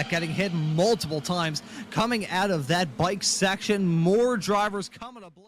that, getting hit multiple times coming out of that bike section. More drivers coming to blows.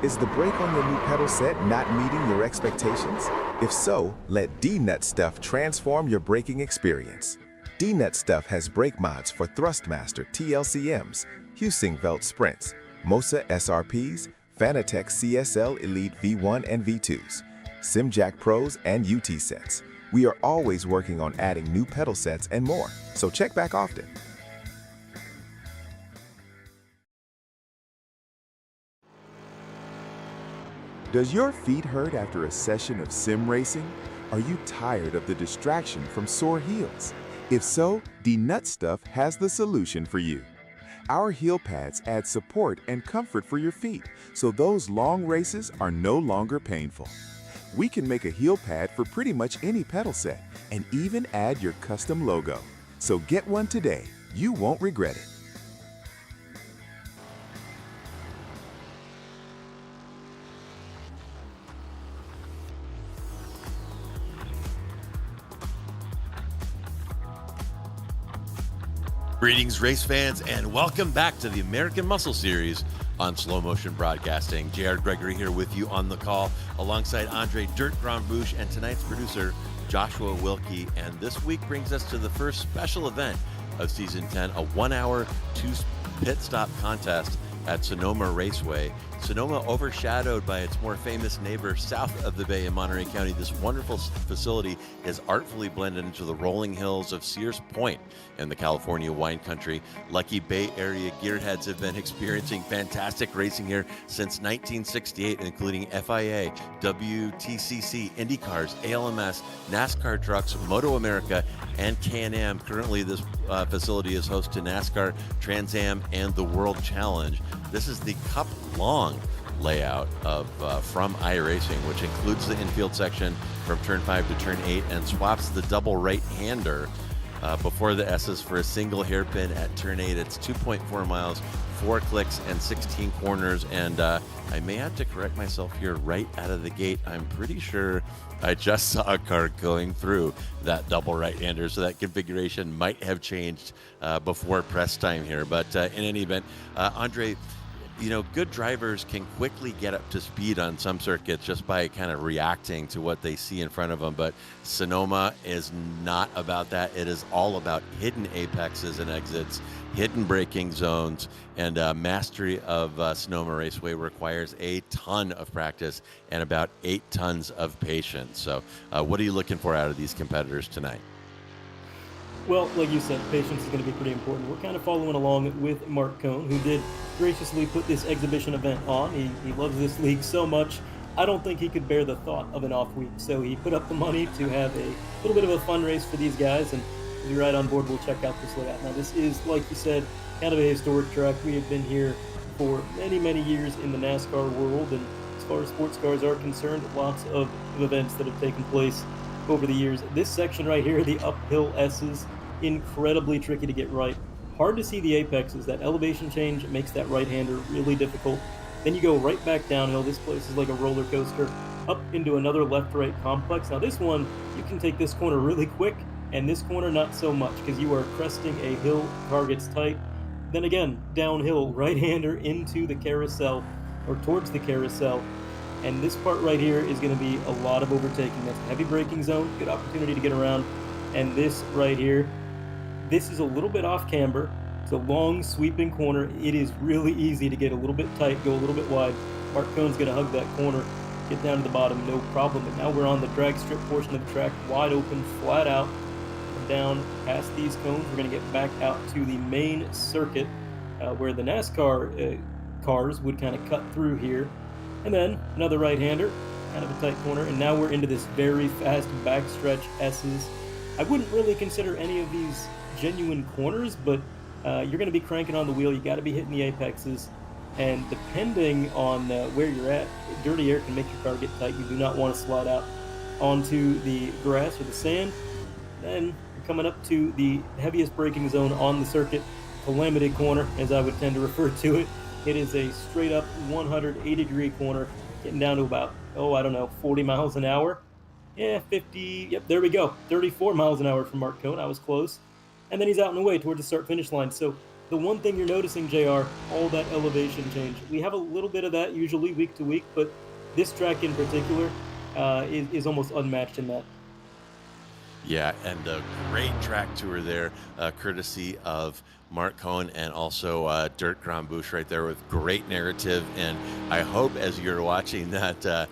Is the brake on your new pedal set not meeting your expectations? If so, let D-Nut Stuff transform your braking experience. D-Nut Stuff has brake mods for Thrustmaster TLCMs, Husingveld Sprints, Mosa SRPs, Fanatec CSL Elite V1 and V2s, SimJack Pros, and UT sets. We are always working on adding new pedal sets and more, so check back often. Does your feet hurt after a session of sim racing? Are you tired of the distraction from sore heels? If so, D-Nut Stuff has the solution for you. Our heel pads add support and comfort for your feet, so those long races are no longer painful. We can make a heel pad for pretty much any pedal set and even add your custom logo. So get one today. You won't regret it. Greetings, race fans, and welcome back to the American Muscle Series on Slow Motion Broadcasting. Gregory here with you on the call, alongside Andre Dirt Grandbouche and tonight's producer, Joshua Wilkie. And this week brings us to the first special event of Season 10, a 1-hour, 2 pit stop contest at Sonoma Raceway. Sonoma, overshadowed by its more famous neighbor south of the bay in Monterey County, this wonderful facility is artfully blended into the rolling hills of Sears Point in the California wine country. Lucky Bay Area gearheads have been experiencing fantastic racing here since 1968, including FIA, WTCC, IndyCars, ALMS, NASCAR trucks, Moto America, and Can-Am. Currently, this facility is host to NASCAR, Trans Am, and the World Challenge. This is the Cup-long layout of from iRacing, which includes the infield section from turn 5 to turn 8 and swaps the double right-hander before the S's for a single hairpin at turn 8. It's 2.4 miles, 4 clicks, and 16 corners. And I may have to correct myself here right out of the gate. I'm pretty sure I just saw a car going through that double right-hander, so that configuration might have changed before press time here. But in any event, Andre, you know, good drivers can quickly get up to speed on some circuits just by kind of reacting to what they see in front of them. But Sonoma is not about that. It is all about hidden apexes and exits, hidden braking zones, and mastery of Sonoma Raceway requires a ton of practice and about 8 tons of patience. So what are you looking for out of these competitors tonight? Well, like you said, patience is going to be pretty important. We're kind of following along with Marc Cohn, who did graciously put this exhibition event on. He loves this league so much, I don't think he could bear the thought of an off week. So he put up the money to have a little bit of a fun race for these guys. And if you're right on board, we'll check out this layout. Now, this is, like you said, kind of a historic track. We have been here for many, many years in the NASCAR world. And as far as sports cars are concerned, lots of events that have taken place over the years. This section right here, the uphill S's, incredibly tricky to get right. Hard to see the apexes. That elevation change makes that right-hander really difficult. Then you go right back downhill. This place is like a roller coaster up into another left-right complex. Now this one, you can take this corner really quick, and this corner not so much, because you are cresting a hill, car gets tight. Then again, downhill, right-hander into the carousel, or towards the carousel. And this part right here is going to be a lot of overtaking. That's a heavy braking zone, good opportunity to get around. And this right here, this is a little bit off camber. It's a long sweeping corner. It is really easy to get a little bit tight, go a little bit wide. Marc Cohn's going to hug that corner, get down to the bottom, no problem. And now we're on the drag strip portion of the track, wide open, flat out, down past these cones. We're going to get back out to the main circuit where the NASCAR cars would kind of cut through here. And then another right-hander, kind of a tight corner. And now we're into this very fast backstretch S's. I wouldn't really consider any of these genuine corners, but you're going to be cranking on the wheel. You got to be hitting the apexes, and depending on where you're at, dirty air can make your car get tight. You do not want to slide out onto the grass or the sand. Then you're coming up to the heaviest braking zone on the circuit, calamity corner, as I would tend to refer to it. It is a straight up 180-degree corner, getting down to about 40 miles an hour. Yeah, 50, yep, there we go. 34 miles an hour from Marc Cohn. I was close. And then he's out and away towards the start-finish line. So the one thing you're noticing, JR, all that elevation change. We have a little bit of that usually week to week, but this track in particular is almost unmatched in that. Yeah, and a great track tour there, courtesy of Marc Cohn and also Dirt Grandbouche right there with great narrative. And I hope as you're watching that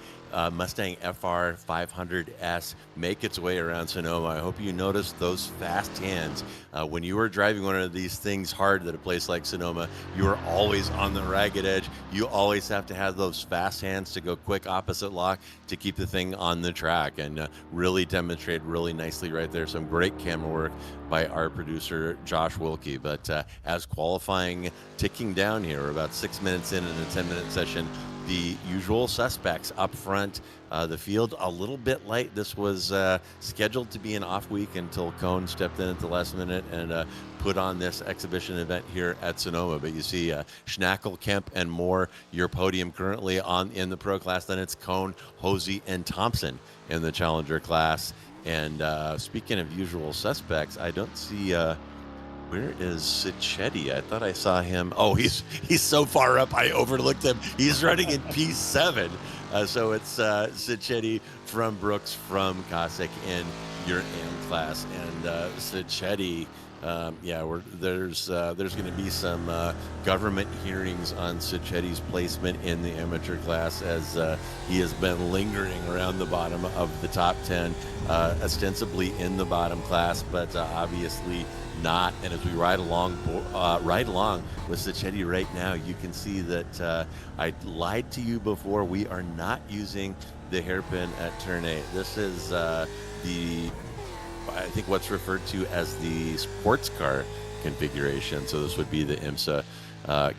Mustang FR 500S make its way around Sonoma, I hope you notice those fast hands. When you are driving one of these things hard at a place like Sonoma, you are always on the ragged edge. You always have to have those fast hands to go quick opposite lock to keep the thing on the track, and really demonstrate really nicely right there. Some great camera work by our producer, Josh Wilkie. But as qualifying ticking down here, we're about 6 minutes in a 10-minute session. The usual suspects up front. The field a little bit light. This was scheduled to be an off week until Cohn stepped in at the last minute and put on this exhibition event here at Sonoma. But you see Schnackle, Kemp, and Moore, your podium currently in the pro class. Then it's Cohn, Hosey, and Thompson in the challenger class. And speaking of usual suspects, I don't see... where is Sicchetti? I thought I saw him. Oh, he's so far up, I overlooked him. He's running in P7. So it's Sicchetti from Brooks from Cossack in your AM class. And Sicchetti, There's going to be some government hearings on Sachetti's placement in the amateur class, as he has been lingering around the bottom of the top 10, ostensibly in the bottom class, but obviously not. And as we ride along with Sacchetti right now, you can see that I lied to you before. We are not using the hairpin at turn 8. This is I think what's referred to as the sports car configuration. So this would be the IMSA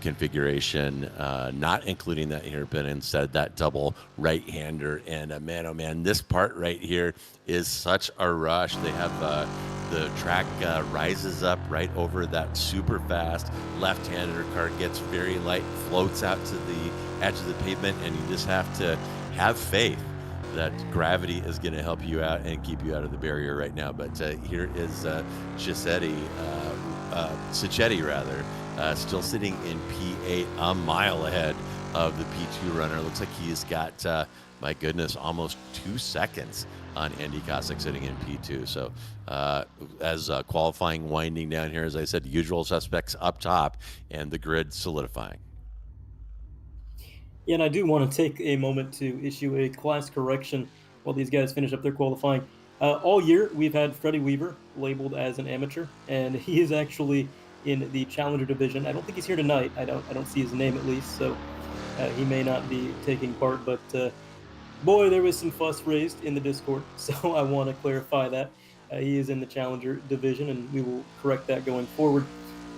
configuration, not including that hairpin, instead that double right-hander. And man, oh man, this part right here is such a rush. They have the track rises up right over that super fast left-hander car, gets very light, floats out to the edge of the pavement, and you just have to have faith that gravity is going to help you out and keep you out of the barrier right now. But here is Sacchetti, still sitting in P8, a mile ahead of the P2 runner. Looks like he has got, my goodness, almost 2 seconds on Andy Kosick sitting in P2. So as qualifying winding down here, as I said, usual suspects up top and the grid solidifying. Yeah, and I do want to take a moment to issue a class correction while these guys finish up their qualifying. All year, we've had Freddie Weaver labeled as an amateur, and he is actually in the Challenger division. I don't think he's here tonight. I don't see his name, at least, so he may not be taking part. But boy, there was some fuss raised in the Discord, so I want to clarify that. He is in the Challenger division, and we will correct that going forward.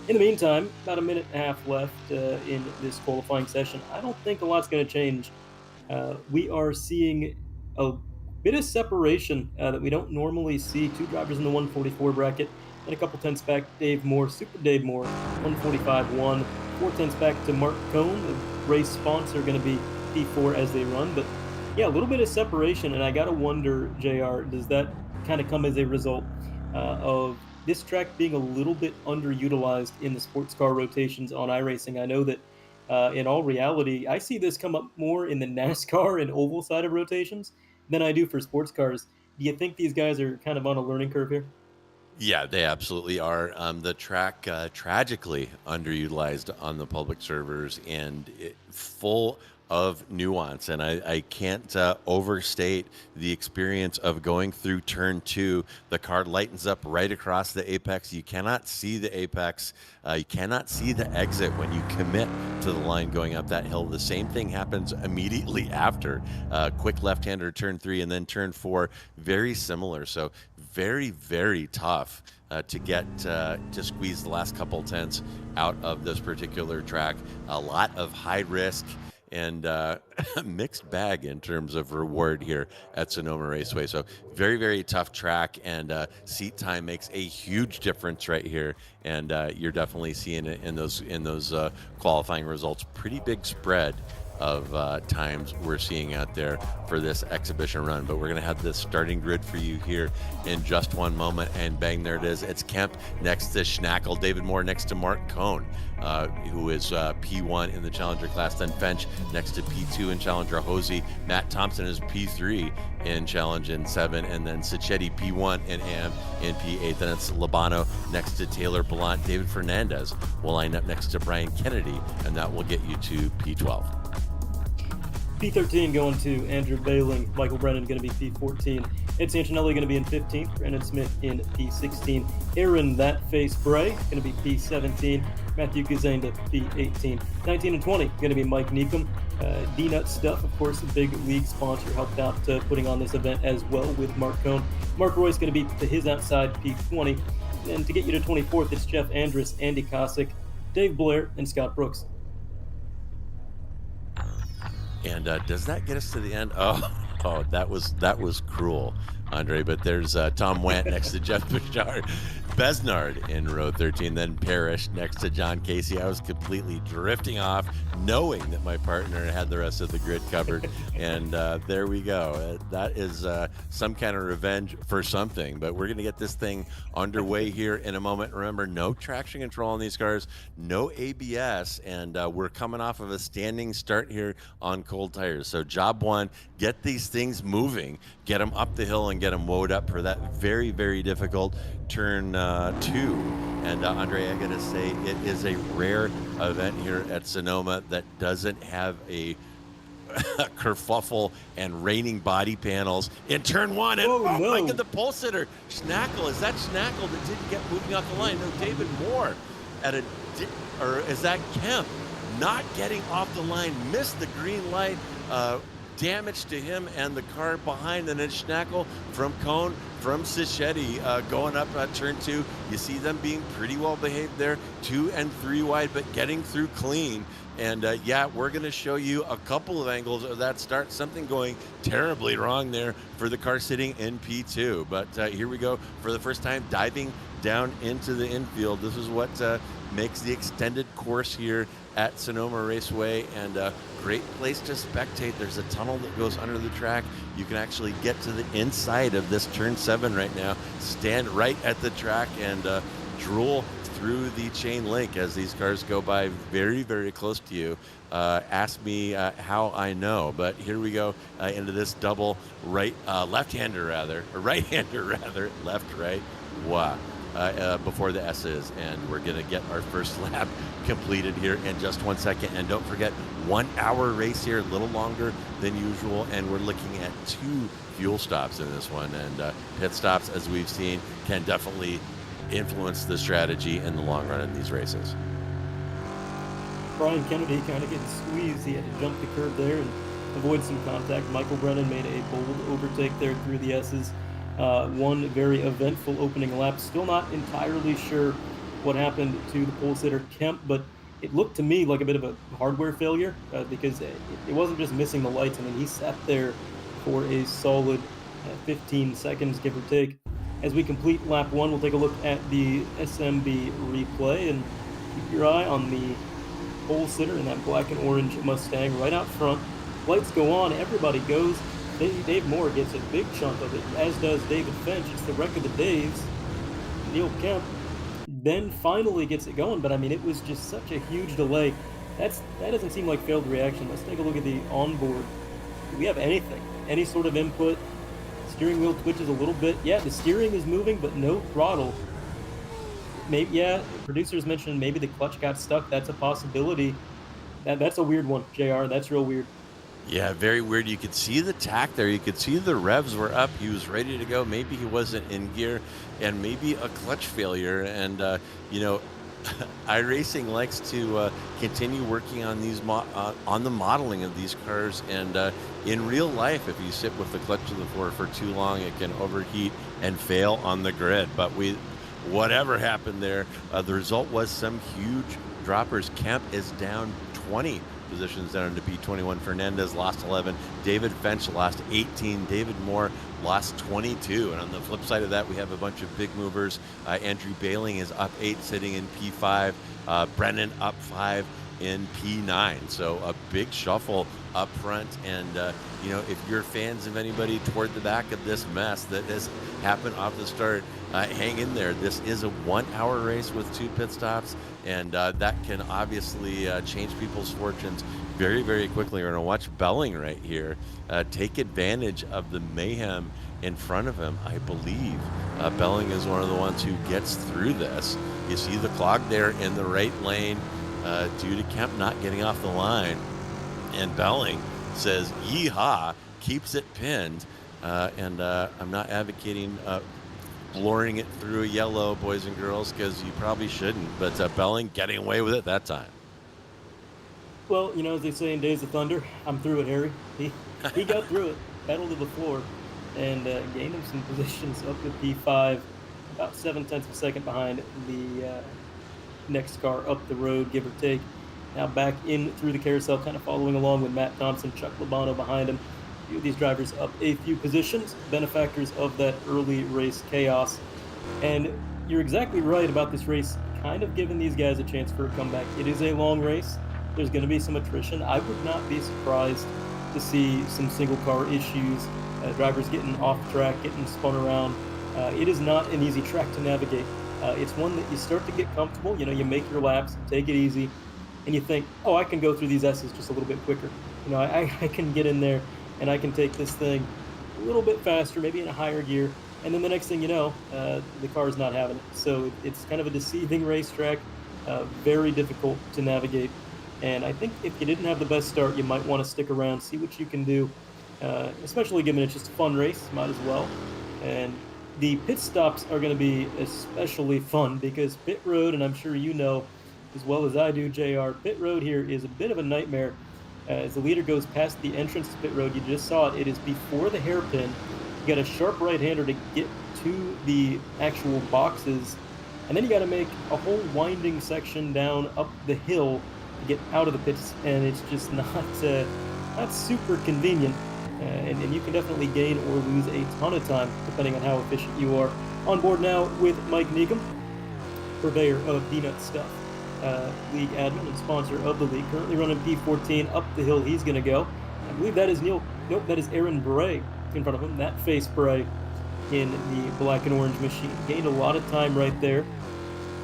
In the meantime, about a minute and a half left in this qualifying session. I don't think a lot's going to change. We are seeing a bit of separation that we don't normally see. 2 drivers in the 144 bracket, and a couple tenths back, Dave Moore, Super Dave Moore, 145-1. 4 tenths back to Marc Cohn, the race sponsor, going to be P4 as they run. But yeah, a little bit of separation, and I got to wonder, JR, does that kind of come as a result of this track being a little bit underutilized in the sports car rotations on iRacing? I know that in all reality, I see this come up more in the NASCAR and oval side of rotations than I do for sports cars. Do you think these guys are kind of on a learning curve here? Yeah, they absolutely are. The track tragically underutilized on the public servers, and full of nuance, and I can't overstate the experience of going through turn 2. The car lightens up right across the apex. You cannot see the apex. You cannot see the exit when you commit to the line going up that hill. The same thing happens immediately after. Quick left-hander turn 3, and then turn 4, very similar. So very, very tough to get to squeeze the last couple tenths out of this particular track. A lot of high risk and mixed bag in terms of reward here at Sonoma Raceway. So very, very tough track, and seat time makes a huge difference right here. And you're definitely seeing it in those qualifying results. Pretty big spread of times we're seeing out there for this exhibition run. But we're going to have this starting grid for you here in just one moment, and bang, there it is. It's Kemp next to Schnackle, David Moore next to Marc Cohn, who is P1 in the Challenger class, then Fench next to P2 in Challenger, Hosey, Matt Thompson is P3 in Challenge in 7, and then Sacchetti P1 in AM in P8. Then it's Labano next to Taylor Ballant. David Fernandez will line up next to Brian Kennedy, and that will get you to P12. P13 going to Andrew Bailing. Michael Brennan going to be P14. Ed Santinelli going to be in 15th. Brandon Smith in P16. Aaron That Face Bray going to be P17. Matthew Gazenda P18. 19 and 20 going to be Mike Neekum. D-Nut Stuff, of course, a big league sponsor, helped out putting on this event as well with Marc Cohn. Mark Royce going to be to his outside P20. And to get you to 24th, it's Jeff Andrus, Andy Kosick, Dave Blair, and Scott Brooks. And does that get us to the end? Oh, that was cruel, Andre. But there's Tom Want next to Jeff Bouchard, Besnard in row 13, then Parrish next to John Casey. I was completely drifting off, knowing that my partner had the rest of the grid covered. And there we go. That is some kind of revenge for something. But we're going to get this thing underway here in a moment. Remember, no traction control on these cars, no ABS, and we're coming off of a standing start here on cold tires. So job one, get these things moving, get them up the hill and get them woed up for that very, very difficult turn 2. And Andre, I gotta say, it is a rare event here at Sonoma that doesn't have a kerfuffle and raining body panels in turn 1. And Oh, no. look at the pole sitter. Schnackle, is that Schnackle that didn't get moving off the line? No, David Moore or is that Kemp not getting off the line, missed the green light, damage to him and the car behind, and then Schnackle from Cohn, from Cichetti going up turn 2. You see them being pretty well behaved there, 2 and 3 wide, but getting through clean. And yeah, we're going to show you a couple of angles of that start. Something going terribly wrong there for the car sitting in P2. But here we go for the first time, diving down into the infield. This is what makes the extended course here at Sonoma Raceway, and a great place to spectate. There's a tunnel that goes under the track. You can actually get to the inside of this turn 7 right now, stand right at the track, and drool through the chain link as these cars go by very, very close to you. Ask me how I know, but here we go into this double left-hander rather, left, right, wow. Before the S's, and we're gonna get our first lap completed here in just 1 second. And don't forget, 1 hour race here, a little longer than usual, and we're looking at 2 fuel stops in this one. And pit stops, as we've seen, can definitely influence the strategy in the long run in these races. Brian Kennedy kind of getting squeezed. He had to jump the curb there and avoid some contact. Michael Brennan made a bold overtake there through the S's. One very eventful opening lap. Still not entirely sure what happened to the pole sitter Kemp, but it looked to me like a bit of a hardware failure because it wasn't just missing the lights. I mean, he sat there for a solid 15 seconds, give or take. As we complete lap 1, we'll take a look at the SMB replay and keep your eye on the pole sitter in that black and orange Mustang right out front. Lights go on, everybody goes. Dave Moore gets a big chunk of it, as does David Finch. It's the wreck of the days. Neil Kemp then finally gets it going, but I mean, it was just such a huge delay. That doesn't seem like failed reaction. Let's take a look at the onboard. Do we have anything? Any sort of input? Steering wheel twitches a little bit. Yeah, the steering is moving, but no throttle. Maybe, yeah, producers mentioned maybe the clutch got stuck. That's a possibility. That's a weird one, JR. That's real weird. Yeah, very weird. You could see the tack there. You could see the revs were up. He was ready to go. Maybe he wasn't in gear, and maybe a clutch failure. And, iRacing likes to continue working on these on the modeling of these cars. And in real life, if you sit with the clutch to the floor for too long, it can overheat and fail on the grid. But whatever happened there, the result was some huge droppers. Kemp is down 20 positions down into P21. Fernandez lost 11. David Finch lost 18. David Moore lost 22. And on the flip side of that, we have a bunch of big movers. Andrew Bailing is up 8, sitting in P5. Brennan up 5 in P9. So a big shuffle up front. And, if you're fans of anybody toward the back of this mess that has happened off the start, hang in there. This is a 1 hour race with 2 pit stops, and that can obviously change people's fortunes very, very quickly. We're going to watch Belling right here take advantage of the mayhem in front of him. I believe Belling is one of the ones who gets through this. You see the clog there in the right lane due to Kemp not getting off the line, and Belling says yeehaw, keeps it pinned, and I'm not advocating blurring it through a yellow, boys and girls, because you probably shouldn't, but Belling getting away with it that time. Well, as they say in Days of Thunder, I'm through it, Harry. He got through it, pedal to the floor, and gained him some positions up to P5, about 7/10 of a second behind the next car up the road, give or take. Now back in through the carousel, kind of following along with Matt Thompson, Chuck Labano behind him. A few of these drivers up a few positions, benefactors of that early race chaos. And you're exactly right about this race kind of giving these guys a chance for a comeback. It is a long race. There's going to be some attrition. I would not be surprised to see some single car issues, drivers getting off track, getting spun around. It is not an easy track to navigate. It's one that you start to get comfortable. You make your laps, take it easy, and you think, oh, I can go through these S's just a little bit quicker. I can get in there and I can take this thing a little bit faster, maybe in a higher gear. and then the next thing you know, the car's not having it. So it's kind of a deceiving racetrack, very difficult to navigate. And I think if you didn't have the best start, you might want to stick around, see what you can do, especially given it's just a fun race, might as well. And the pit stops are going to be especially fun because pit road, and I'm sure you know as well as I do, JR, pit road here is a bit of a nightmare. As the leader goes past the entrance to pit road, you just saw it. It is before the hairpin. You got a sharp right-hander to get to the actual boxes, and then you got to make a whole winding section down up the hill to get out of the pits, and it's just not super convenient. And you can definitely gain or lose a ton of time depending on how efficient you are. On board now with Mike Neekum, purveyor of Peanut Stuff, league admin and sponsor of the league, currently running P14. Up the hill he's going to go. I believe that is that is Aaron Bray in front of him. That face Bray in the black and orange machine. Gained a lot of time right there,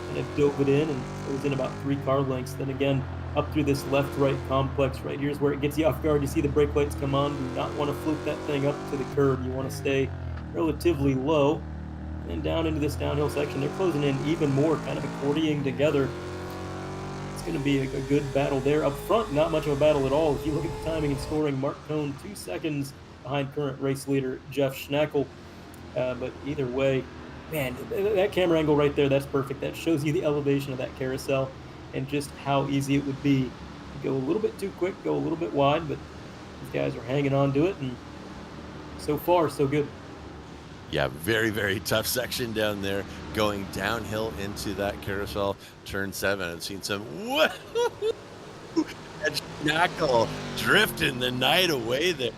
and it dove it in, and it was in about 3 car lengths. Then again, up through this left-right complex. Right here's where it gets you off guard. You see the brake lights come on. Do not want to fluke that thing up to the curb. You want to stay relatively low. And down into this downhill section, they're closing in even more, kind of accordioning together. It's going to be a good battle there. Up front, not much of a battle at all. If you look at the timing and scoring, Marc Cohn 2 seconds behind current race leader Jeff Schnackle. But either way, man, that camera angle right there, that's perfect. That shows you the elevation of that carousel and just how easy it would be to go a little bit too quick, go a little bit wide, but these guys are hanging on to it, and so far, so good. Yeah, very, very tough section down there, going downhill into that carousel, turn 7. I've seen some and Schnackle drifting the night away there,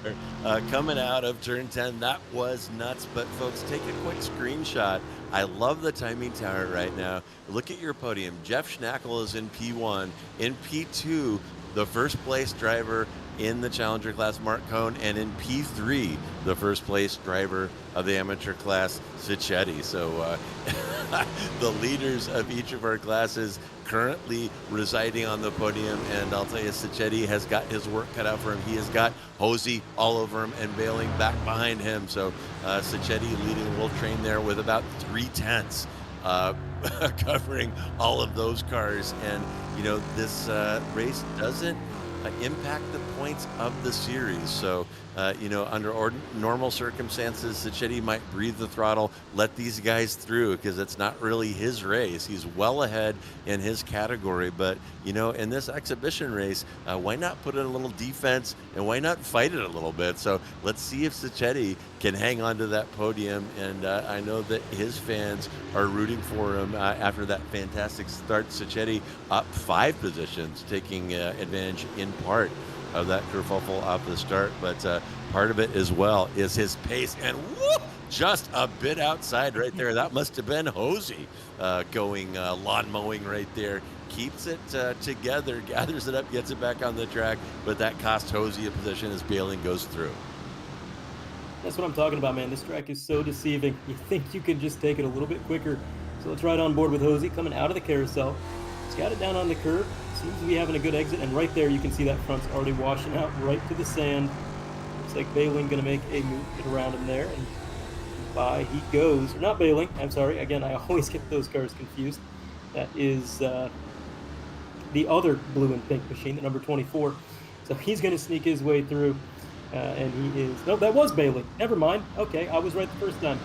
coming out of turn 10. That was nuts. But folks, take a quick screenshot. I love the timing tower right now. Look at your podium. Jeff Schnackle is in P1. In P2, the first place driver in the Challenger class, Marc Cohn, and in P3, the first place driver of the amateur class, Sacchetti. So the leaders of each of our classes currently residing on the podium, and I'll tell you, Sacchetti has got his work cut out for him. He has got Hosey all over him and bailing back behind him. So Sacchetti leading a little train there with about 3/10 covering all of those cars. And you know, this race doesn't impact the points of the series. So, you know, under normal circumstances, Sacchetti might breathe the throttle, let these guys through, because it's not really his race. He's well ahead in his category. But, you know, in this exhibition race, why not put in a little defense and why not fight it a little bit? So let's see if Sacchetti can hang on to that podium. And I know that his fans are rooting for him after that fantastic start. Sacchetti up 5 positions, taking advantage in part of that kerfuffle off the start, but part of it as well is his pace, and whoop, just a bit outside right there. That must have been Hosey going lawn mowing right there. Keeps it together, gathers it up, gets it back on the track, but that cost Hosey a position as bailing goes through. That's what I'm talking about, man. This track is so deceiving. You think you can just take it a little bit quicker. So let's ride on board with Hosey coming out of the carousel. He's got it down on the curb. Seems to be having a good exit, and right there you can see that front's already washing out right to the sand. Looks like Bailing gonna make a move, get around him there, and by he goes. Or not Bailing, I'm sorry. Again, I always get those cars confused. That is the other blue and pink machine, the number 24. So he's gonna sneak his way through, and he is. No, that was Bailing. Never mind. Okay, I was right the first time.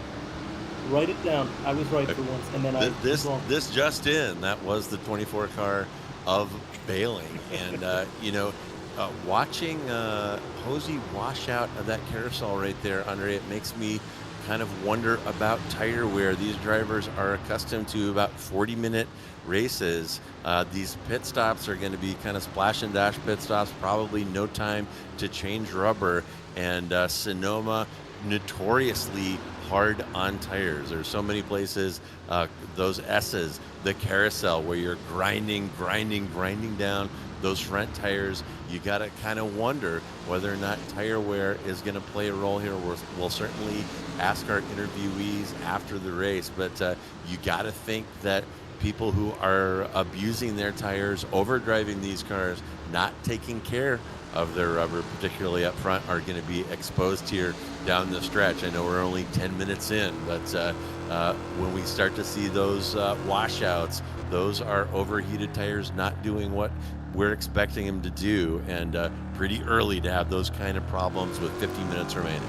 Write it down. I was right for once, and then I was wrong. This just in, that was the 24 car of Bailing. And you know, watching Hosey wash out of that carousel right there, Andre, it makes me kind of wonder about tire wear. These drivers are accustomed to about 40-minute races. These pit stops are going to be kind of splash and dash pit stops, probably no time to change rubber. And Sonoma, notoriously hard on tires. There's so many places, those S's, the carousel, where you're grinding down those front tires. You got to kind of wonder whether or not tire wear is going to play a role here. We'll certainly ask our interviewees after the race, but you got to think that people who are abusing their tires, overdriving these cars, not taking care of their rubber, particularly up front, are going to be exposed here down the stretch. I know we're only 10 minutes in, but when we start to see those washouts, those are overheated tires not doing what we're expecting them to do, and pretty early to have those kind of problems with 50 minutes remaining.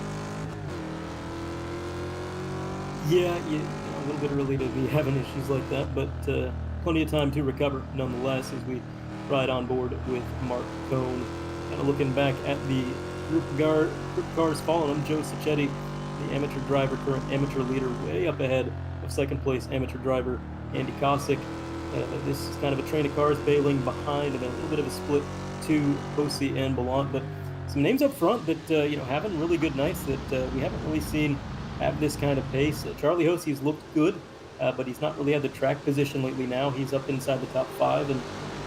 Yeah, a little bit early to be having issues like that, but plenty of time to recover nonetheless as we ride on board with Marc Cohn. Kind of looking back at the group of cars following him, Joe Sacchetti, the amateur driver, current amateur leader, way up ahead of second place amateur driver Andy Kosick. This is kind of a train of cars bailing behind, and a little bit of a split to Hosey and Ballant, but some names up front that having really good nights that we haven't really seen have this kind of pace. Charlie Hosey's looked good, but he's not really had the track position lately. Now he's up inside the top 5 and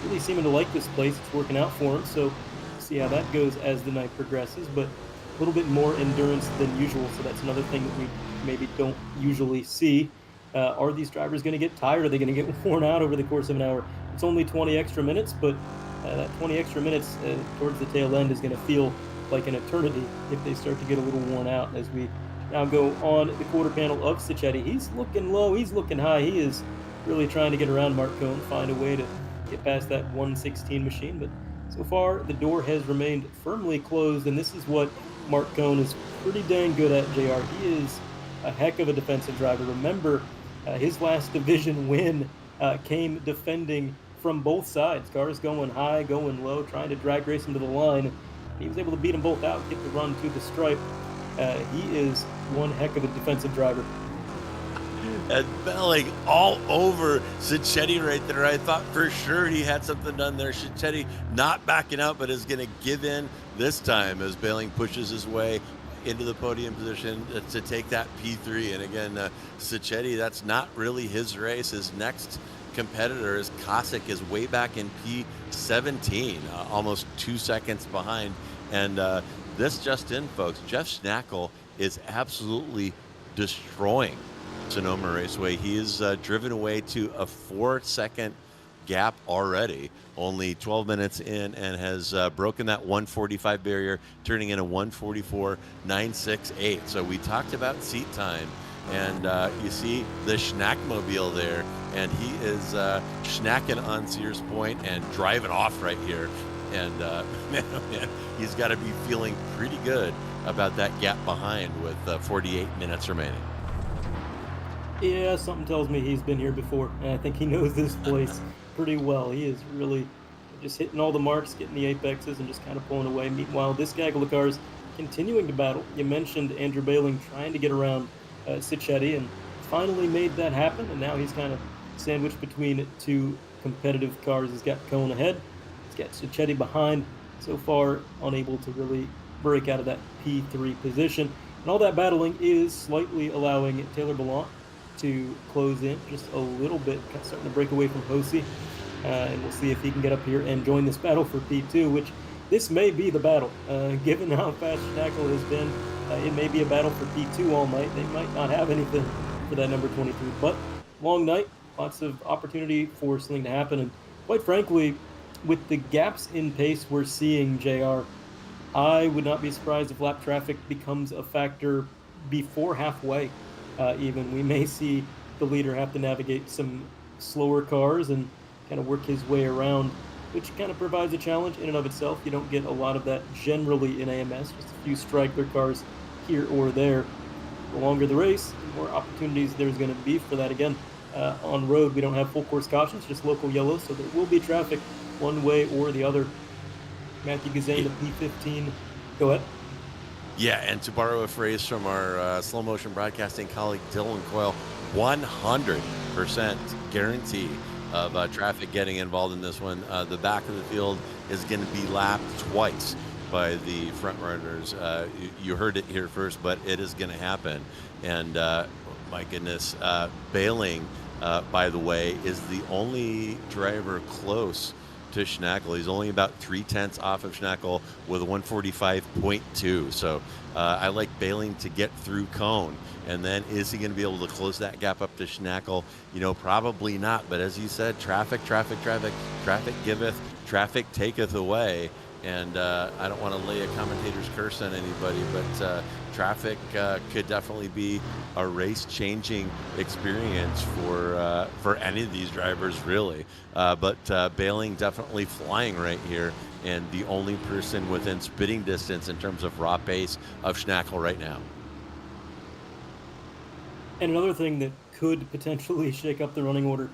really seeming to like this place. It's working out for him, so we'll see how that goes as the night progresses, but a little bit more endurance than usual, so that's another thing that we maybe don't usually see. Are these drivers going to get tired? Are they going to get worn out over the course of an hour? It's only 20 extra minutes, but that 20 extra minutes towards the tail end is going to feel like an eternity if they start to get a little worn out. As we now go on the quarter panel of Sacchetti, he's looking low, he's looking high. He is really trying to get around Marc Cohn, find a way to get past that 116 machine, but so far the door has remained firmly closed, and this is what Marc Cohn is pretty dang good at, JR. He is a heck of a defensive driver. Remember, his last division win came defending from both sides. Cars going high, going low, trying to drag race him to the line. He was able to beat them both out, get the run to the stripe. He is one heck of a defensive driver. And belling all over Sacchetti right there. I thought for sure he had something done there. Sacchetti not backing out, but is going to give in this time as Belling pushes his way into the podium position to take that P3. And again, Sacchetti, that's not really his race. His next competitor is Kosick, is way back in P17, almost 2 seconds behind. And this just in, folks, Jeff Schnackle is absolutely destroying Sonoma Raceway. He is driven away to a 4-second gap already, only 12 minutes in, and has broken that 145 barrier, turning in a 144.968. So we talked about seat time, and you see the Schnackmobile there, and he is schnacking on Sears Point and driving off right here. And man, he's got to be feeling pretty good about that gap behind with 48 minutes remaining. Yeah, something tells me he's been here before, and I think he knows this place pretty well. He is really just hitting all the marks, getting the apexes, and just kind of pulling away. Meanwhile, this gaggle of cars continuing to battle. You mentioned Andrew Belling trying to get around Sacchetti, and finally made that happen, and now he's kind of sandwiched between two competitive cars. He's got Cohn ahead, he's got Sacchetti behind, so far unable to really break out of that P3 position. And all that battling is slightly allowing Taylor Ballant to close in just a little bit, starting to break away from Hosey. And we'll see if he can get up here and join this battle for P2, which this may be the battle. Given how fast Schnackle has been, it may be a battle for P2 all night. They might not have anything for that number 23, but long night, lots of opportunity for something to happen. And quite frankly, with the gaps in pace we're seeing, JR, I would not be surprised if lap traffic becomes a factor before halfway. Even we may see the leader have to navigate some slower cars and kind of work his way around, which kind of provides a challenge in and of itself. You don't get a lot of that generally in AMS, just a few straggler cars here or there. The longer the race, the more opportunities there's going to be for that. Again, on road, we don't have full course cautions, just local yellows, so there will be traffic one way or the other. Matthew Gazane, the P15. Go ahead. Yeah, and to borrow a phrase from our slow motion broadcasting colleague Dylan Coyle, 100% guarantee of traffic getting involved in this one. The back of the field is going to be lapped twice by the front runners. You heard it here first, but it is going to happen. And my goodness, Belling, by the way, is the only driver close to Schnackle. He's only about 0.3 off of Schnackle with a 145.2. So I like Behling to get through Cohn. And then is he going to be able to close that gap up to Schnackle? Probably not. But as you said, traffic giveth, traffic taketh away. And I don't want to lay a commentator's curse on anybody, but traffic could definitely be a race-changing experience for any of these drivers, really. But Behling definitely flying right here, and the only person within spitting distance in terms of raw pace of Schnackle right now. And another thing that could potentially shake up the running order,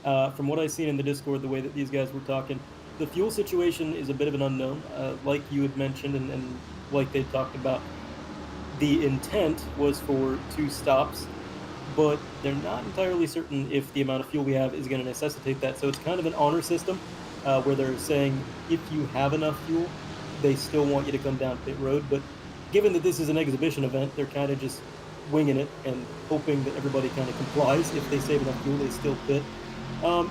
from what I've seen in the Discord, the way that these guys were talking, the fuel situation is a bit of an unknown. Like you had mentioned, and like they talked about, the intent was for 2 stops, but they're not entirely certain if the amount of fuel we have is going to necessitate that. So it's kind of an honor system where they're saying if you have enough fuel, they still want you to come down pit road. But given that this is an exhibition event, they're kind of just winging it and hoping that everybody kind of complies. If they save enough fuel, they still pit.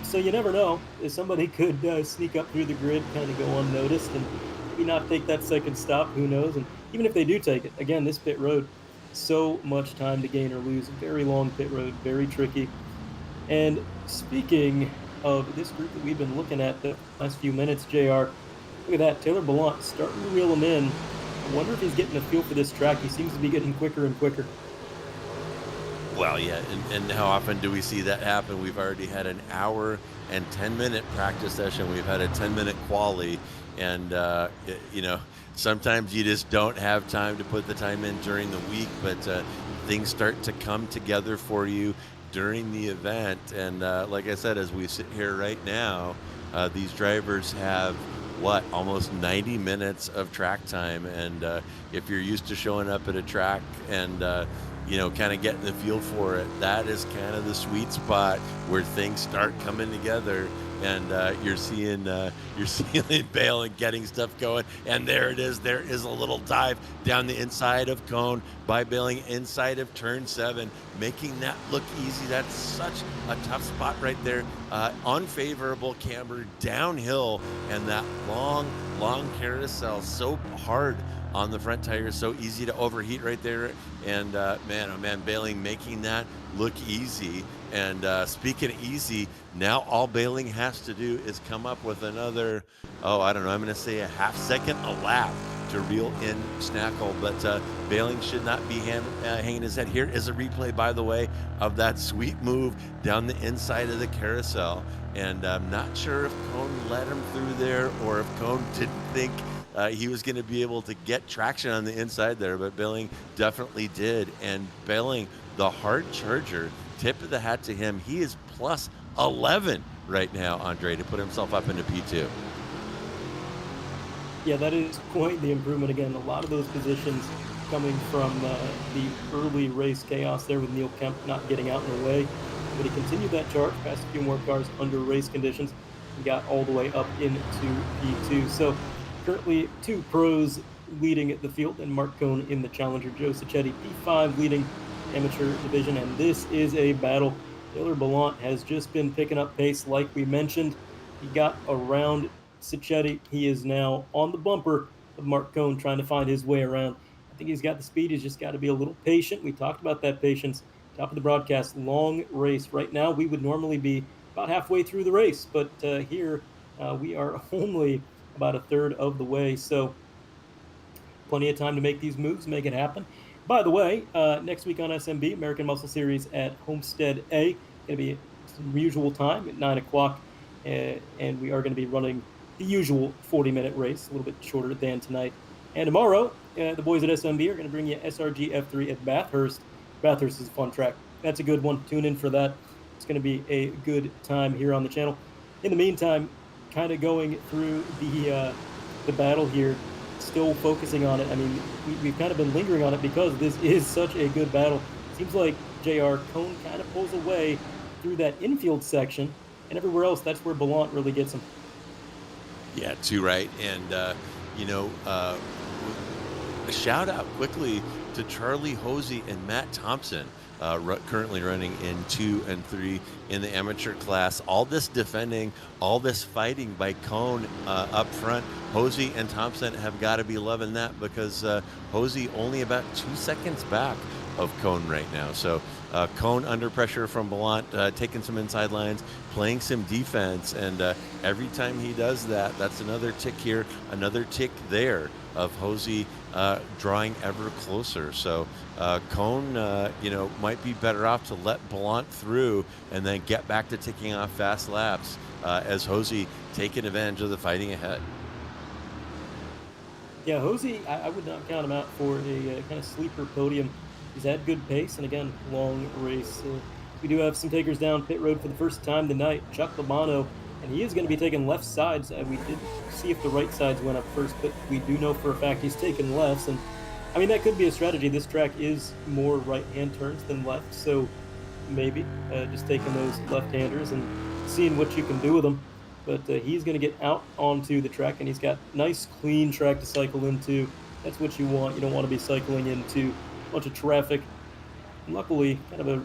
So you never know. If somebody could sneak up through the grid, kind of go unnoticed, and maybe not take that second stop. Who knows? And even if they do take it, again, this pit road, so much time to gain or lose. Very long pit road, very tricky. And speaking of this group that we've been looking at the last few minutes, JR, look at that. Taylor Ballant starting to reel him in. I wonder if he's getting a feel for this track. He seems to be getting quicker and quicker. Well, yeah, and how often do we see that happen? We've already had an hour and 10-minute practice session. We've had a 10-minute quali, and sometimes you just don't have time to put the time in during the week, but things start to come together for you during the event. And like I said, as we sit here right now, these drivers have almost 90 minutes of track time. And if you're used to showing up at a track and kind of getting the feel for it, that is kind of the sweet spot where things start coming together, and you're seeing Behling getting stuff going, and there it is. There is a little dive down the inside of Cohn by Behling inside of turn 7, making that look easy. That's such a tough spot right there. Unfavorable camber downhill, and that long carousel, so hard on the front tires, so easy to overheat right there. And man, oh man, Behling making that look easy. And speaking of easy, now all Behling has to do is come up with another, I'm going to say a half second a lap to reel in Schnackle. But Behling should not be hanging his head. Here is a replay, by the way, of that sweet move down the inside of the carousel. And I'm not sure if Cohn let him through there or if Cohn didn't think he was going to be able to get traction on the inside there, but Behling definitely did. And Behling, the hard charger, tip of the hat to him. He is plus 11 right now, Andre, to put himself up into P2. Yeah, that is quite the improvement. Again, a lot of those positions coming from the early race chaos there with Neil Kemp not getting out in the way. But he continued that charge, passed a few more cars under race conditions, and got all the way up into P2. So currently 2 pros leading the field, and Marc Cohn in the Challenger. Joe Sacchetti, P5, leading amateur division, and this is a battle. Taylor Ballant has just been picking up pace, like we mentioned. He got around Sacchetti. He is now on the bumper of Marc Cohn, trying to find his way around. I think he's got the speed. He's just got to be a little patient. We talked about that patience. Top of the broadcast, long race. Right now, we would normally be about halfway through the race, but here we are only about a third of the way, so plenty of time to make these moves, make it happen. By the way, next week on SMB, American Muscle Series at Homestead A, going to be some usual time at 9 o'clock, and we are going to be running the usual 40-minute race, a little bit shorter than tonight. And tomorrow, the boys at SMB are going to bring you SRG F3 at Bathurst. Bathurst is a fun track. That's a good one. Tune in for that. It's going to be a good time here on the channel. In the meantime, kind of going through the battle here, still focusing on it. I mean, we've kind of been lingering on it because this is such a good battle. Seems like JR Cohn kind of pulls away through that infield section, and everywhere else, that's where Ballant really gets him. Yeah, too right. And, a shout out quickly to Charlie Hosey and Matt Thompson. currently running in 2 and 3 in the amateur class. All this defending, all this fighting by Cohn up front. Hosey and Thompson have got to be loving that, because Hosey only about 2 seconds back of Cohn right now. So Cohn under pressure from Ballant, taking some inside lines, playing some defense, and every time he does that, that's another tick here, another tick there of Hosey drawing ever closer. So Cohn, might be better off to let Ballant through and then get back to ticking off fast laps as Hosey taking advantage of the fighting ahead. Yeah, Hosey, I would not count him out for a kind of sleeper podium. He's had good pace, and again, long race. We do have some takers down pit road for the first time tonight. Chuck Labano, and he is going to be taking left sides. We did see if the right sides went up first, but we do know for a fact he's taking lefts. And I mean, that could be a strategy. This track is more right-hand turns than left, so maybe just taking those left-handers and seeing what you can do with them. But he's going to get out onto the track, and he's got nice, clean track to cycle into. That's what you want. You don't want to be cycling into a bunch of traffic. Luckily, kind of a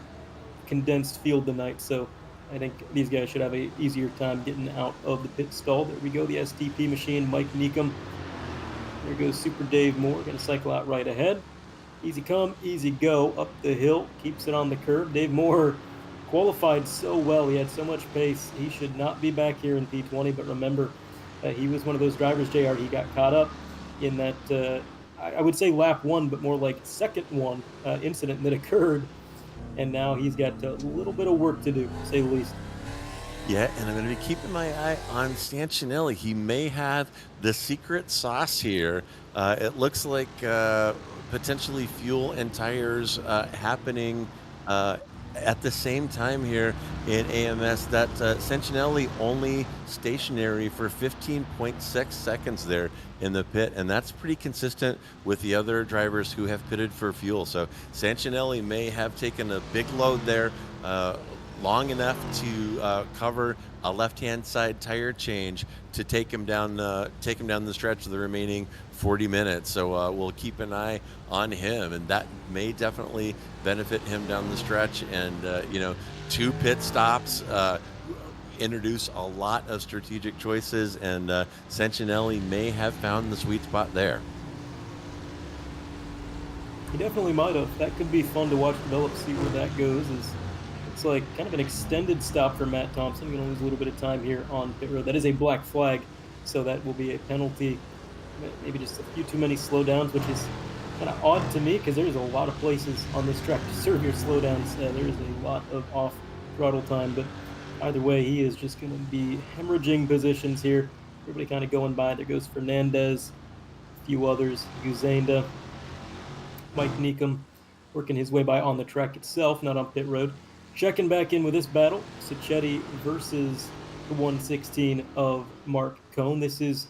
condensed field tonight, so I think these guys should have an easier time getting out of the pit stall. There we go, the STP machine, Mike Neekum. There goes Super Dave Moore, going to cycle out right ahead. Easy come, easy go, up the hill, keeps it on the curb. Dave Moore qualified so well. He had so much pace. He should not be back here in P20, but remember, he was one of those drivers, JR, he got caught up in that, I would say lap one, but more like second one incident that occurred. And now he's got a little bit of work to do, to say the least. Yeah, and I'm going to be keeping my eye on Santinelli. He may have the secret sauce here. It looks like potentially fuel and tires happening at the same time here in AMS. That Santinelli only stationary for 15.6 seconds there in the pit, and that's pretty consistent with the other drivers who have pitted for fuel. So Santinelli may have taken a big load there, long enough to cover a left-hand side tire change to take him down the stretch of the remaining 40 minutes. So we'll keep an eye on him, and that may definitely benefit him down the stretch. And 2 pit stops introduce a lot of strategic choices, and Santinelli may have found the sweet spot there. He definitely might have. That could be fun to watch develop, see where that goes. It's like kind of an extended stop for Matt Thompson. Going to lose a little bit of time here on pit road. That is a black flag, so that will be a penalty. Maybe just a few too many slowdowns, which is kind of odd to me because there's a lot of places on this track to serve your slowdowns. There is a lot of off throttle time, but either way, he is just going to be hemorrhaging positions here. Everybody kind of going by. There goes Fernandez, a few others, Uzenda, Mike Neekum working his way by on the track itself, not on pit road. Checking back in with this battle, Sacchetti versus the 116 of Marc Cohn. This is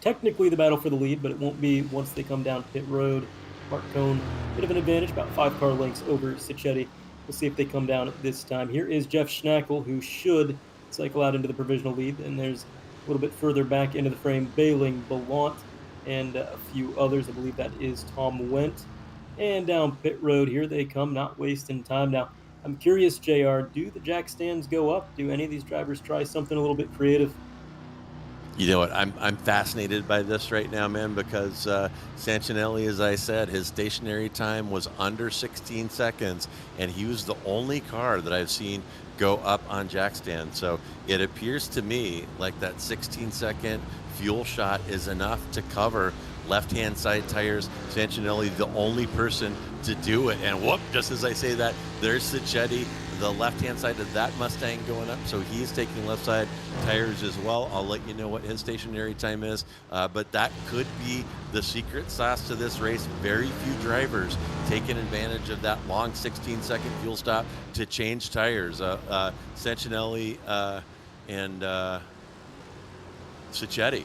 technically the battle for the lead, but it won't be once they come down pit road. Marc Cohn, bit of an advantage, about 5 car lengths over Sacchetti. We'll see if they come down at this time. Here is Jeff Schnackle, who should cycle out into the provisional lead. And there's a little bit further back into the frame, Bailing, Ballant, and a few others. I believe that is Tom Wendt. And down pit road, here they come, not wasting time. Now, I'm curious, JR, do the jack stands go up? Do any of these drivers try something a little bit creative? You know what? I'm fascinated by this right now, man, because Santinelli, as I said, his stationary time was under 16 seconds, and he was the only car that I've seen go up on jack stand. So it appears to me like that 16-second fuel shot is enough to cover left-hand side tires. Santinelli, the only person to do it. And whoop, just as I say that, there's Sacchetti, the left-hand side of that Mustang going up. So he's taking left side tires as well. I'll let you know what his stationary time is. But that could be the secret sauce to this race. Very few drivers taking advantage of that long 16-second fuel stop to change tires. Santinelli and Sacchetti.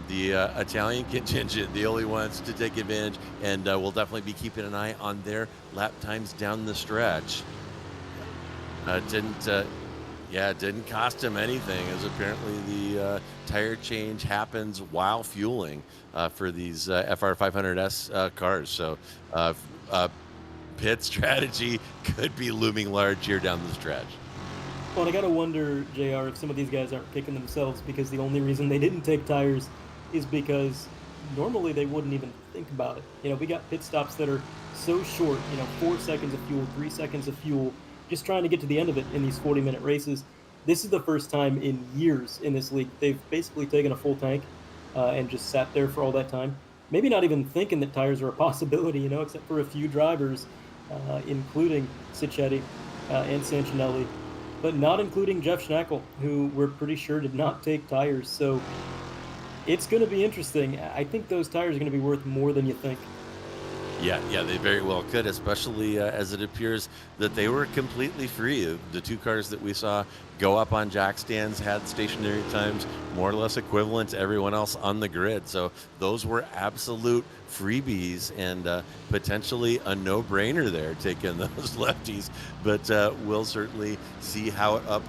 The Italian contingent, the only ones to take advantage, and we'll definitely be keeping an eye on their lap times down the stretch. Didn't cost him anything, as apparently the tire change happens while fueling for these FR500S cars. So pit strategy could be looming large here down the stretch. Well, and I gotta wonder, JR, if some of these guys aren't kicking themselves because the only reason they didn't take tires is because normally they wouldn't even think about it. We got pit stops that are so short, 4 seconds of fuel, 3 seconds of fuel, just trying to get to the end of it in these 40-minute races. This is the first time in years in this league they've basically taken a full tank and just sat there for all that time. Maybe not even thinking that tires are a possibility, except for a few drivers, including Sacchetti and Sancinelli, but not including Jeff Schnackle, who we're pretty sure did not take tires. So it's going to be interesting. I think those tires are going to be worth more than you think. Yeah, they very well could, especially as it appears that they were completely free. The two cars that we saw go up on jack stands had stationary times more or less equivalent to everyone else on the grid. So those were absolute freebies and potentially a no-brainer there taking those lefties. But we'll certainly see how it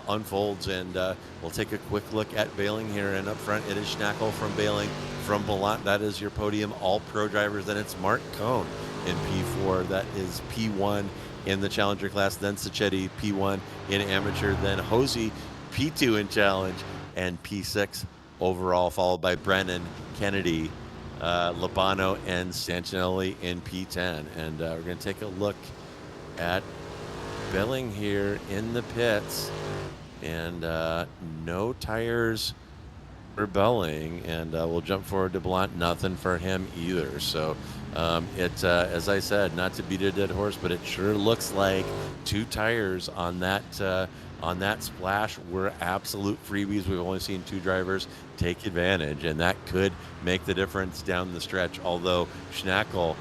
unfolds, and we'll take a quick look at Baling here. And up front, it is Schnackle from Baling. From Ballant, that is your podium all-pro drivers. Then it's Marc Cohn in P4. That is P1 in the Challenger class. Then Sacchetti, P1 in amateur. Then Hosey, P2 in Challenge. And P6 overall, followed by Brennan, Kennedy, Labano, and Sancinelli in P10. And we're going to take a look at Baling here in the pits. And no tires rebelling, and we'll jump forward to Ballant. Nothing for him either. So it as I said, not to beat a dead horse, but it sure looks like two tires on that splash were absolute freebies. We've only seen two drivers take advantage, and that could make the difference down the stretch. Although Schnackle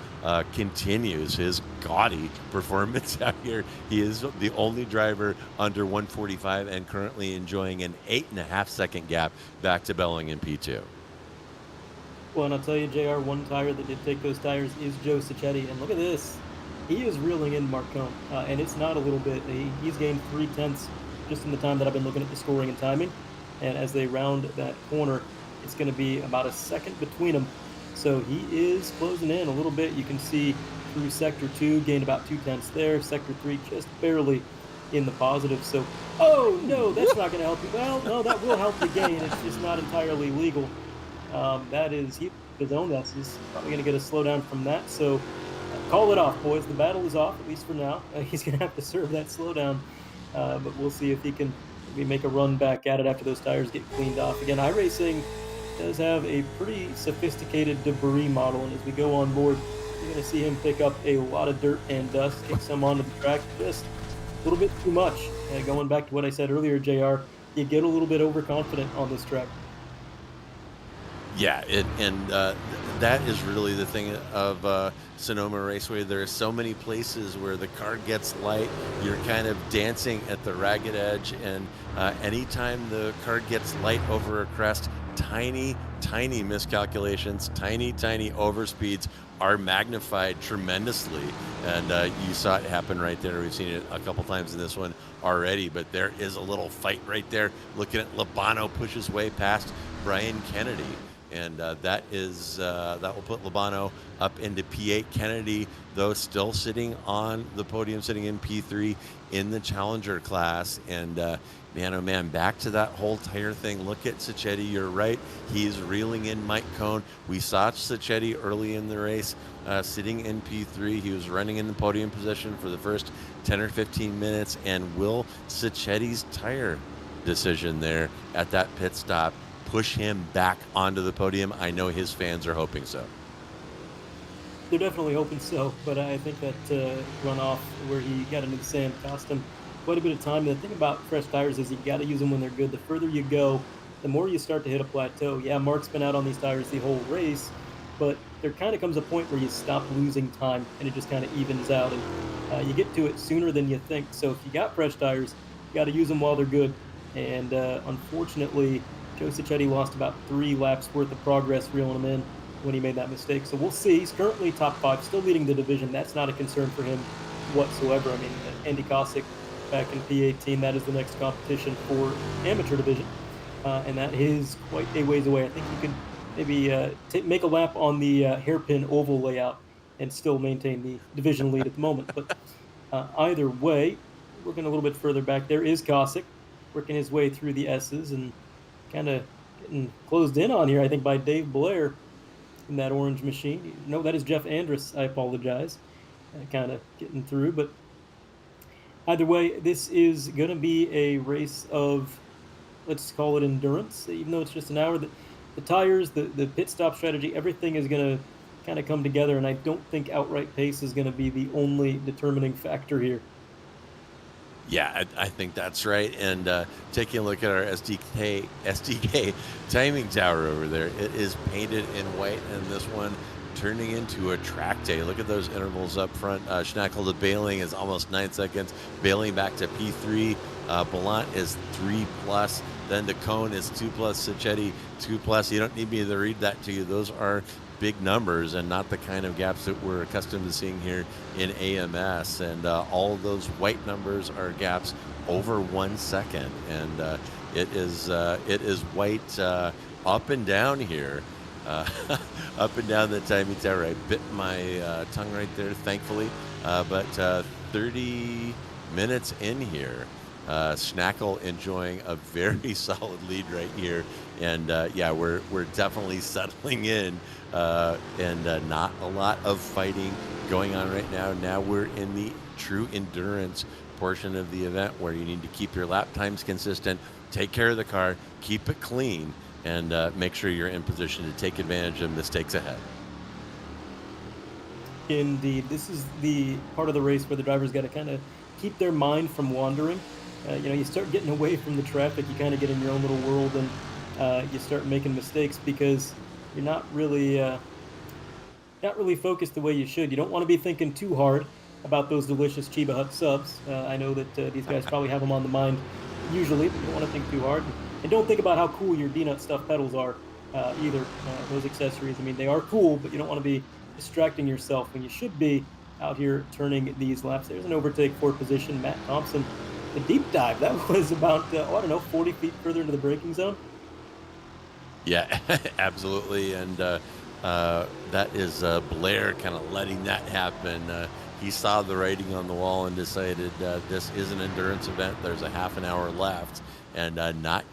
continues his gaudy performance out here. He is the only driver under 145 and currently enjoying an 8.5-second gap back to Baling in P2. Well, and I'll tell you, JR, one tire that did take those tires is Joe Sacchetti. And look at this. He is reeling in Marc Cohn, and it's not a little bit. He's gained 0.3 just in the time that I've been looking at the scoring and timing. And as they round that corner, it's going to be about a second between them. So he is closing in a little bit. You can see through Sector 2, gained about 0.2 there. Sector 3, just barely in the positive. So, oh, no, that's not going to help you. Well, no, that will help the gain. It's just not entirely legal. That is, his own S is probably going to get a slowdown from that. So call it off, boys. The battle is off, at least for now. He's going to have to serve that slowdown. But we'll see if he can maybe make a run back at it after those tires get cleaned off. Again, iRacing does have a pretty sophisticated debris model, and as we go on board, you're going to see him pick up a lot of dirt and dust, kick some onto the track, just a little bit too much. Going back to what I said earlier, JR, you get a little bit overconfident on this track. Yeah, that is really the thing of Sonoma Raceway. There are so many places where the car gets light, you're kind of dancing at the ragged edge, and anytime the car gets light over a crest, tiny miscalculations, tiny overspeeds are magnified tremendously. And you saw it happen right there. We've seen it a couple times in this one already, but there is a little fight right there. Looking at Labano push his way past Brian Kennedy. And that will put Labano up into P8. Kennedy, though, still sitting on the podium, sitting in P3 in the Challenger class. And man, oh man, back to that whole tire thing. Look at Sacchetti. You're right. He's reeling in Marc Cohn. We saw Sacchetti early in the race sitting in P3. He was running in the podium position for the first 10 or 15 minutes. And will Sacchetti's tire decision there at that pit stop push him back onto the podium? I know his fans are hoping so. They're definitely hoping so, but I think that runoff where he got into the sand cost him quite a bit of time. And the thing about fresh tires is you got to use them when they're good. The further you go, the more you start to hit a plateau. Yeah, Marc's been out on these tires the whole race, but there kind of comes a point where you stop losing time and it just kind of evens out, and you get to it sooner than you think. So if you got fresh tires, you got to use them while they're good. And unfortunately, Joe Sacchetti lost about 3 laps worth of progress reeling him in when he made that mistake. So we'll see. He's currently top 5, still leading the division. That's not a concern for him whatsoever. I mean, Andy Kosick back in P18, that is the next competition for amateur division. And that is quite a ways away. I think you could maybe make a lap on the hairpin oval layout and still maintain the division lead at the moment. But either way, working a little bit further back, there is Cossack working his way through the S's and kind of getting closed in on here, I think, by Dave Blair in that orange machine. No, that is Jeff Andrus. I apologize. Kind of getting through. But either way, this is going to be a race of, let's call it endurance, even though it's just an hour. The tires, the pit stop strategy, everything is going to kind of come together, and I don't think outright pace is going to be the only determining factor here. Yeah, I think that's right. And taking a look at our SDK timing tower over there, it is painted in white, and this one turning into a track day. Look at those intervals up front. Schnackel to Bailing is almost 9 seconds. Bailing back to P3. Ballant is 3+. Then to Cohn is 2+. Sacchetti 2+. You don't need me to read that to you. Those are big numbers and not the kind of gaps that we're accustomed to seeing here in AMS. And all of those white numbers are gaps over 1 second. And it is white up and down here. Up and down the timing tower. I bit my tongue right there, thankfully. But 30 minutes in here. Schnackel enjoying a very solid lead right here, and yeah, we're definitely settling in, and not a lot of fighting going on right now. Now we're in the true endurance portion of the event where you need to keep your lap times consistent, take care of the car, keep it clean, and make sure you're in position to take advantage of mistakes ahead. Indeed, this is the part of the race where the drivers got to kind of keep their mind from wandering. You start getting away from the traffic, you kind of get in your own little world, and you start making mistakes because you're not really focused the way you should. You don't want to be thinking too hard about those delicious Chiba Hut subs. I know that these guys probably have them on the mind usually, but you don't want to think too hard. And don't think about how cool your D-Nut stuff pedals are either. Those accessories, I mean, they are cool, but you don't want to be distracting yourself when you should be out here turning these laps. There's an overtake for position. Matt Thompson, the deep dive, that was about, 40 feet further into the braking zone. Yeah, absolutely. And that is Blair kind of letting that happen. He saw the writing on the wall and decided this is an endurance event. There's a half an hour left, and not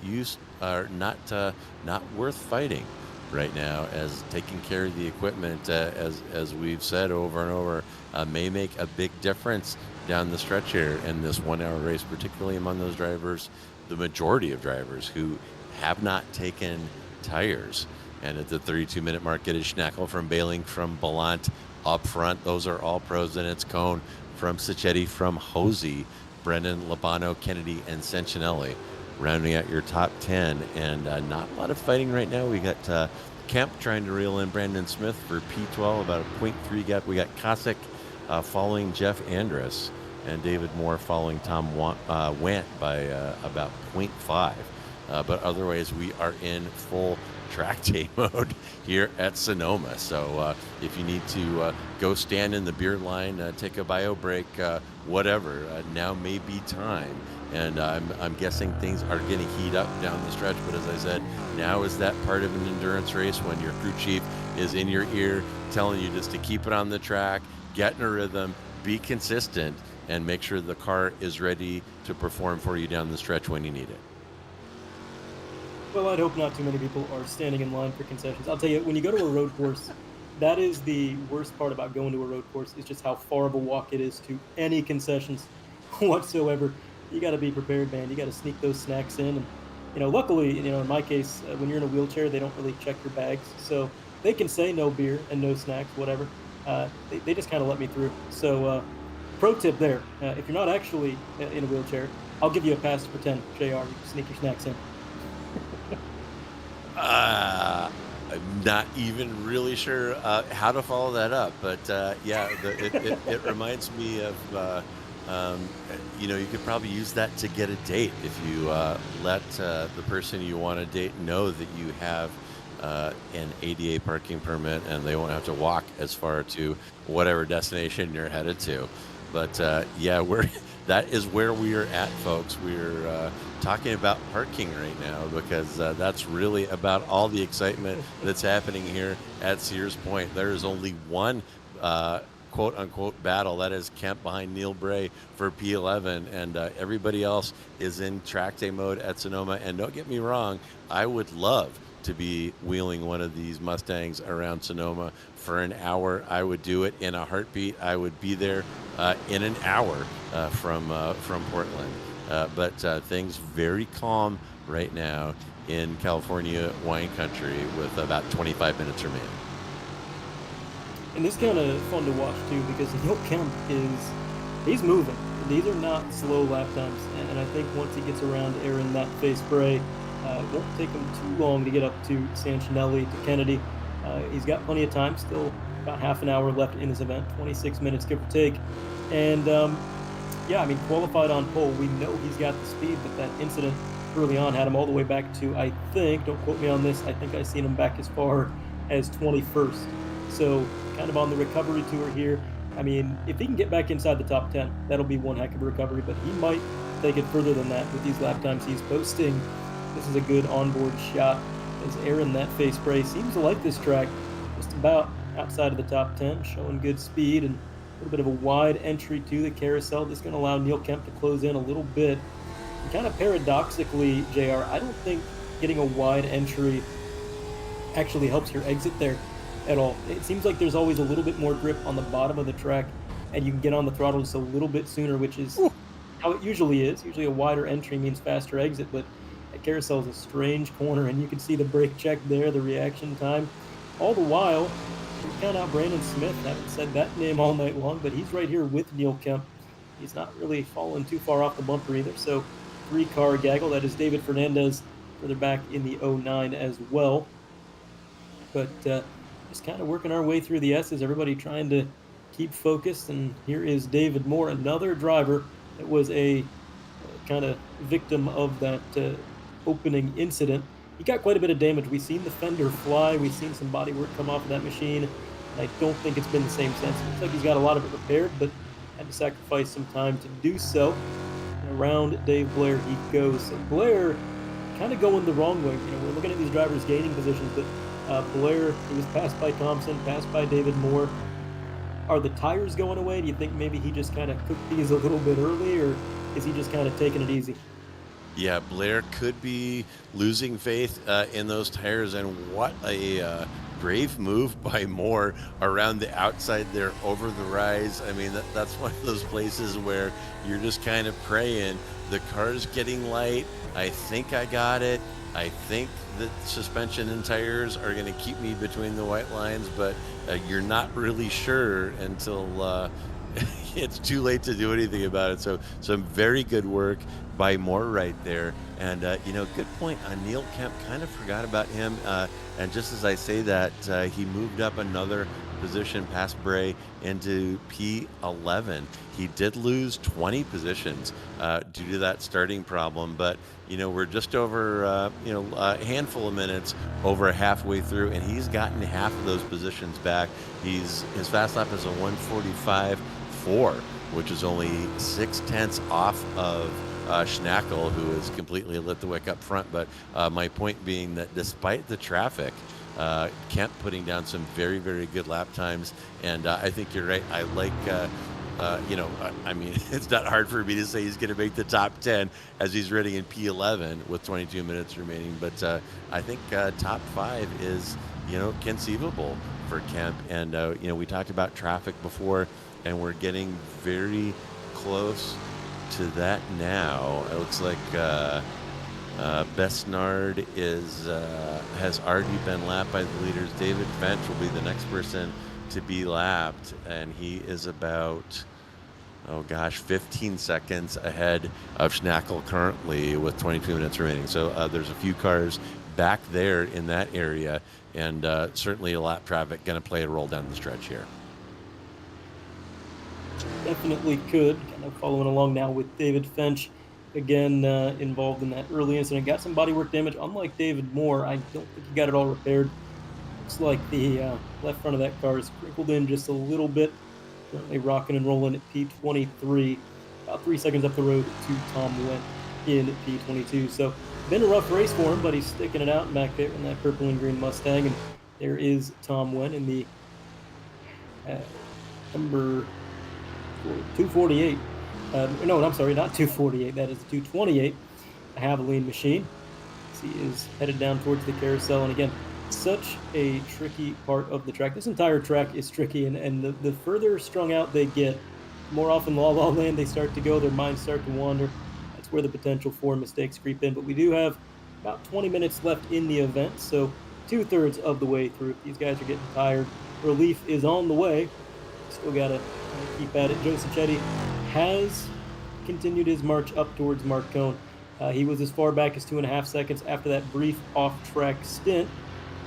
worth fighting right now, as taking care of the equipment, as we've said over and over, may make a big difference down the stretch here in this 1 hour race, particularly among those drivers, the majority of drivers who have not taken tires. And at the 32-minute mark, it is Schnackel from Bailing, from Ballant up front. Those are all pros, and it's Cohn from Sacchetti, from Hosey, Brennan, Labano, Kennedy, and Sentinelli rounding out your top 10. And not a lot of fighting right now. We got Kemp trying to reel in Brandon Smith for P12, about a 0.3 gap. We got Cossack following Jeff Andrus, and David Moore following Tom Want by about 0.5. But otherwise, we are in full track day mode here at Sonoma. So if you need to go stand in the beer line, take a bio break, whatever, now may be time. And I'm guessing things are going to heat up down the stretch. But as I said, now is that part of an endurance race when your crew chief is in your ear telling you just to keep it on the track, get in a rhythm, be consistent, and make sure the car is ready to perform for you down the stretch when you need it. Well, I'd hope not too many people are standing in line for concessions. I'll tell you, when you go to a road course, that is the worst part about going to a road course, is just how far of a walk it is to any concessions whatsoever. You got to be prepared, man. You got to sneak those snacks in. And, luckily, in my case, when you're in a wheelchair, they don't really check your bags. So they can say no beer and no snacks, whatever. They just kind of let me through. So pro tip there, if you're not actually in a wheelchair, I'll give you a pass to pretend, JR. You can sneak your snacks in. I'm not even really sure how to follow that up, but yeah, it reminds me of, you could probably use that to get a date if you let the person you want to date know that you have an ADA parking permit, and they won't have to walk as far to whatever destination you're headed to. But yeah, that is where we are at, folks. We're talking about parking right now because that's really about all the excitement that's happening here at Sears Point. There is only one quote-unquote battle. That is Kemp behind Neil Bray for P11, and everybody else is in track day mode at Sonoma. And don't get me wrong, I would love to be wheeling one of these Mustangs around Sonoma for an hour. I would do it in a heartbeat. I would be there in an hour from Portland. But things very calm right now in California wine country with about 25 minutes remaining. And this is kind of fun to watch too, because Neil Kemp he's moving. These are not slow lap times, and I think once he gets around Aaron that face spray, it won't take him too long to get up to Sanchinelli, to Kennedy. He's got plenty of time, still about half an hour left in this event, 26 minutes give or take. And yeah, I mean, qualified on pole, we know he's got the speed, but that incident early on had him all the way back to, I think, don't quote me on this, I think I seen him back as far as 21st. So kind of on the recovery tour here. I mean, if he can get back inside the top 10, that'll be one heck of a recovery, but he might take it further than that with these lap times he's posting. This is a good onboard shot as Aaron that face spray seems to like this track, just about outside of the top 10, showing good speed and a little bit of a wide entry to the carousel. This is going to allow Neil Kemp to close in a little bit. And kind of paradoxically, JR, I don't think getting a wide entry actually helps your exit there at all. It seems like there's always a little bit more grip on the bottom of the track, and you can get on the throttle just a little bit sooner, which is how it usually is. Usually a wider entry means faster exit, but that carousel is a strange corner, and you can see the brake check there, the reaction time. All the while, we count out Brandon Smith. Haven't said that name all night long, but he's right here with Neil Kemp. He's not really falling too far off the bumper either, so 3-car gaggle. That is David Fernandez further back in the 09 as well. But just kind of working our way through the S's, everybody trying to keep focused. And here is David Moore, another driver that was a kind of victim of that opening incident. He got quite a bit of damage. We've seen the fender fly. We've seen some body work come off of that machine. And I don't think it's been the same since. It looks like he's got a lot of it repaired, but had to sacrifice some time to do so. And around Dave Blair he goes. So Blair kind of going the wrong way. You know, we're looking at these drivers gaining positions, but Blair, he was passed by Thompson, passed by David Moore. Are the tires going away? Do you think maybe he just kind of cooked these a little bit early, or is he just kind of taking it easy? Yeah, Blair could be losing faith in those tires, and what a brave move by Moore around the outside there over the rise. I mean, that's one of those places where you're just kind of praying. The car's getting light. I think I got it. I think that suspension and tires are going to keep me between the white lines, but you're not really sure until it's too late to do anything about it. So some very good work by Moore right there. And, good point on Neil Kemp. Kind of forgot about him. And just as I say that, he moved up another position past Bray into P11. He did lose 20 positions due to that starting problem, but we're just over a handful of minutes over halfway through, and he's gotten half of those positions back. His fast lap is a 1:45.4, which is only 0.6 off of Schnackel, who has completely lit the wick up front. But my point being that despite the traffic, Kemp putting down some very, very good lap times. And I think you're right. I like, I mean, it's not hard for me to say he's going to make the top 10 as he's running in P11 with 22 minutes remaining. But I think top 5 is, conceivable for Kemp. And, we talked about traffic before, and we're getting very close to that now. It looks like Besnard has already been lapped by the leaders. David Finch will be the next person to be lapped, and he is about 15 seconds ahead of Schnackel currently with 22 minutes remaining. So there's a few cars back there in that area, and certainly a lap traffic going to play a role down the stretch here. Definitely could. Kind of following along now with David Finch, again involved in that early incident. Got some bodywork damage. Unlike David Moore, I don't think he got it all repaired. Looks like the left front of that car is crinkled in just a little bit. Currently rocking and rolling at P23, about 3 seconds up the road to Tom Wendt in P22. So been a rough race for him, but he's sticking it out back there in that purple and green Mustang. And there is Tom Wendt in the number 248. No, I'm sorry, not 248. That is 228. A Havoline machine. He is headed down towards the carousel, and again, such a tricky part of the track. This entire track is tricky, and the further strung out they get, more often La La Land they start to go, their minds start to wander. That's where the potential for mistakes creep in. But we do have about 20 minutes left in the event, so 2/3 of the way through. These guys are getting tired. Relief is on the way. Still got to keep at it. Joe Sacchetti has continued his march up towards Marc Cohn. He was as far back as 2.5 seconds after that brief off-track stint.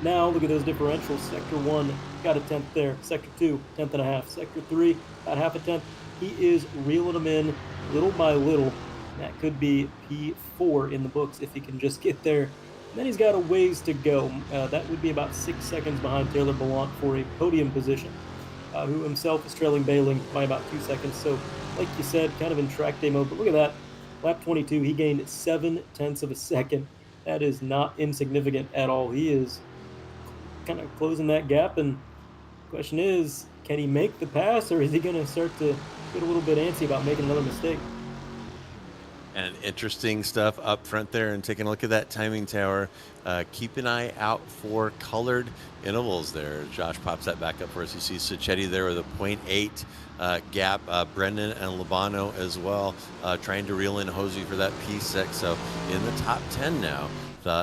Now, look at those differentials. Sector 1 got a 10th there. Sector 2, 10th and a half. Sector 3, about half a tenth. He is reeling them in little by little. That could be P4 in the books if he can just get there. And then he's got a ways to go. That would be about 6 seconds behind Taylor Ballant for a podium position, who himself is trailing Bailing by about 2 seconds. So, like you said, kind of in track day mode. But look at that. Lap 22, he gained 0.7 of a second. That is not insignificant at all. He is kind of closing that gap. And the question is, can he make the pass, or is he going to start to get a little bit antsy about making another mistake? And interesting stuff up front there, and taking a look at that timing tower. Keep an eye out for colored intervals there. Josh pops that back up for us. You see Sacchetti there with a 0.8 gap. Brendan and Labano as well, trying to reel in Hosey for that P6. So in the top 10 now.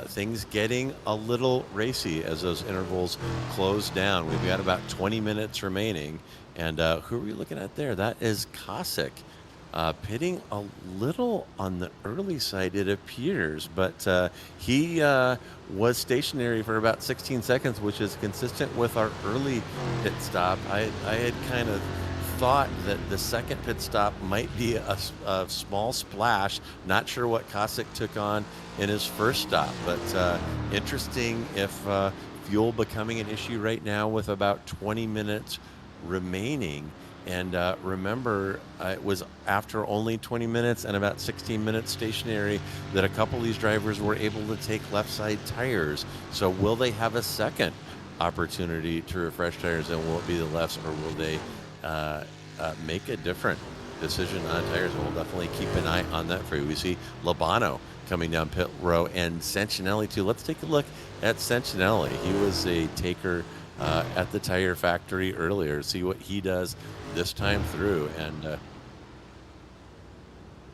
Things getting a little racy as those intervals close down. We've got about 20 minutes remaining. And who are we looking at there? That is Kosick. Pitting a little on the early side, it appears, but he was stationary for about 16 seconds, which is consistent with our early pit stop. I had kind of thought that the second pit stop might be a small splash. Not sure what Kosick took on in his first stop, but interesting if fuel becoming an issue right now with about 20 minutes remaining. And remember, it was after only 20 minutes and about 16 minutes stationary that a couple of these drivers were able to take left side tires. So will they have a second opportunity to refresh tires, and will it be the lefts, or will they make a different decision on tires? And we'll definitely keep an eye on that for you. We see Labano coming down pit row, and Sancinelli too. Let's take a look at Sancinelli. He was a taker at the tire factory earlier. See what he does this time through, and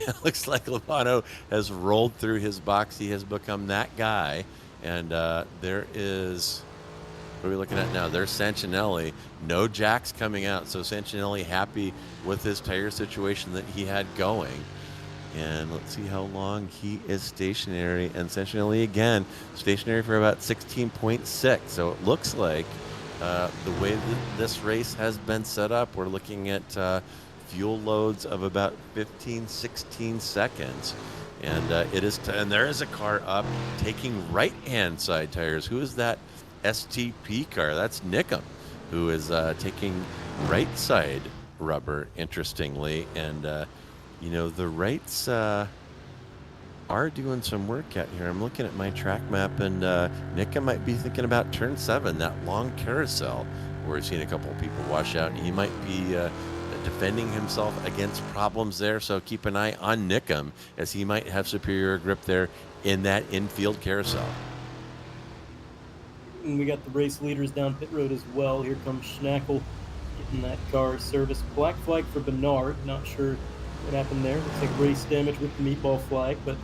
it looks like Labano has rolled through his box. He has become that guy, and there is, what are we looking at now? There's Sancinelli. No jacks coming out, so Sancinelli happy with his tire situation that he had going. And let's see how long he is stationary. And Sancinelli again stationary for about 16.6. So it looks like the way that this race has been set up, we're looking at fuel loads of about 15-16 seconds. And it is and there is a car up taking right-hand side tires. Who is that STP car? That's Nickham, who is taking right side rubber, interestingly. And you know, the rights are doing some work out here. I'm looking at my track map, and Nickham might be thinking about turn 7, that long carousel where we've seen a couple of people wash out, and he might be defending himself against problems there. So keep an eye on Nickham, as he might have superior grip there in that infield carousel. And we got the race leaders down pit road as well. Here comes Schnackle getting that car serviced. Black flag for Bernard. Not sure what happened there. Looks like race damage with the meatball flag, but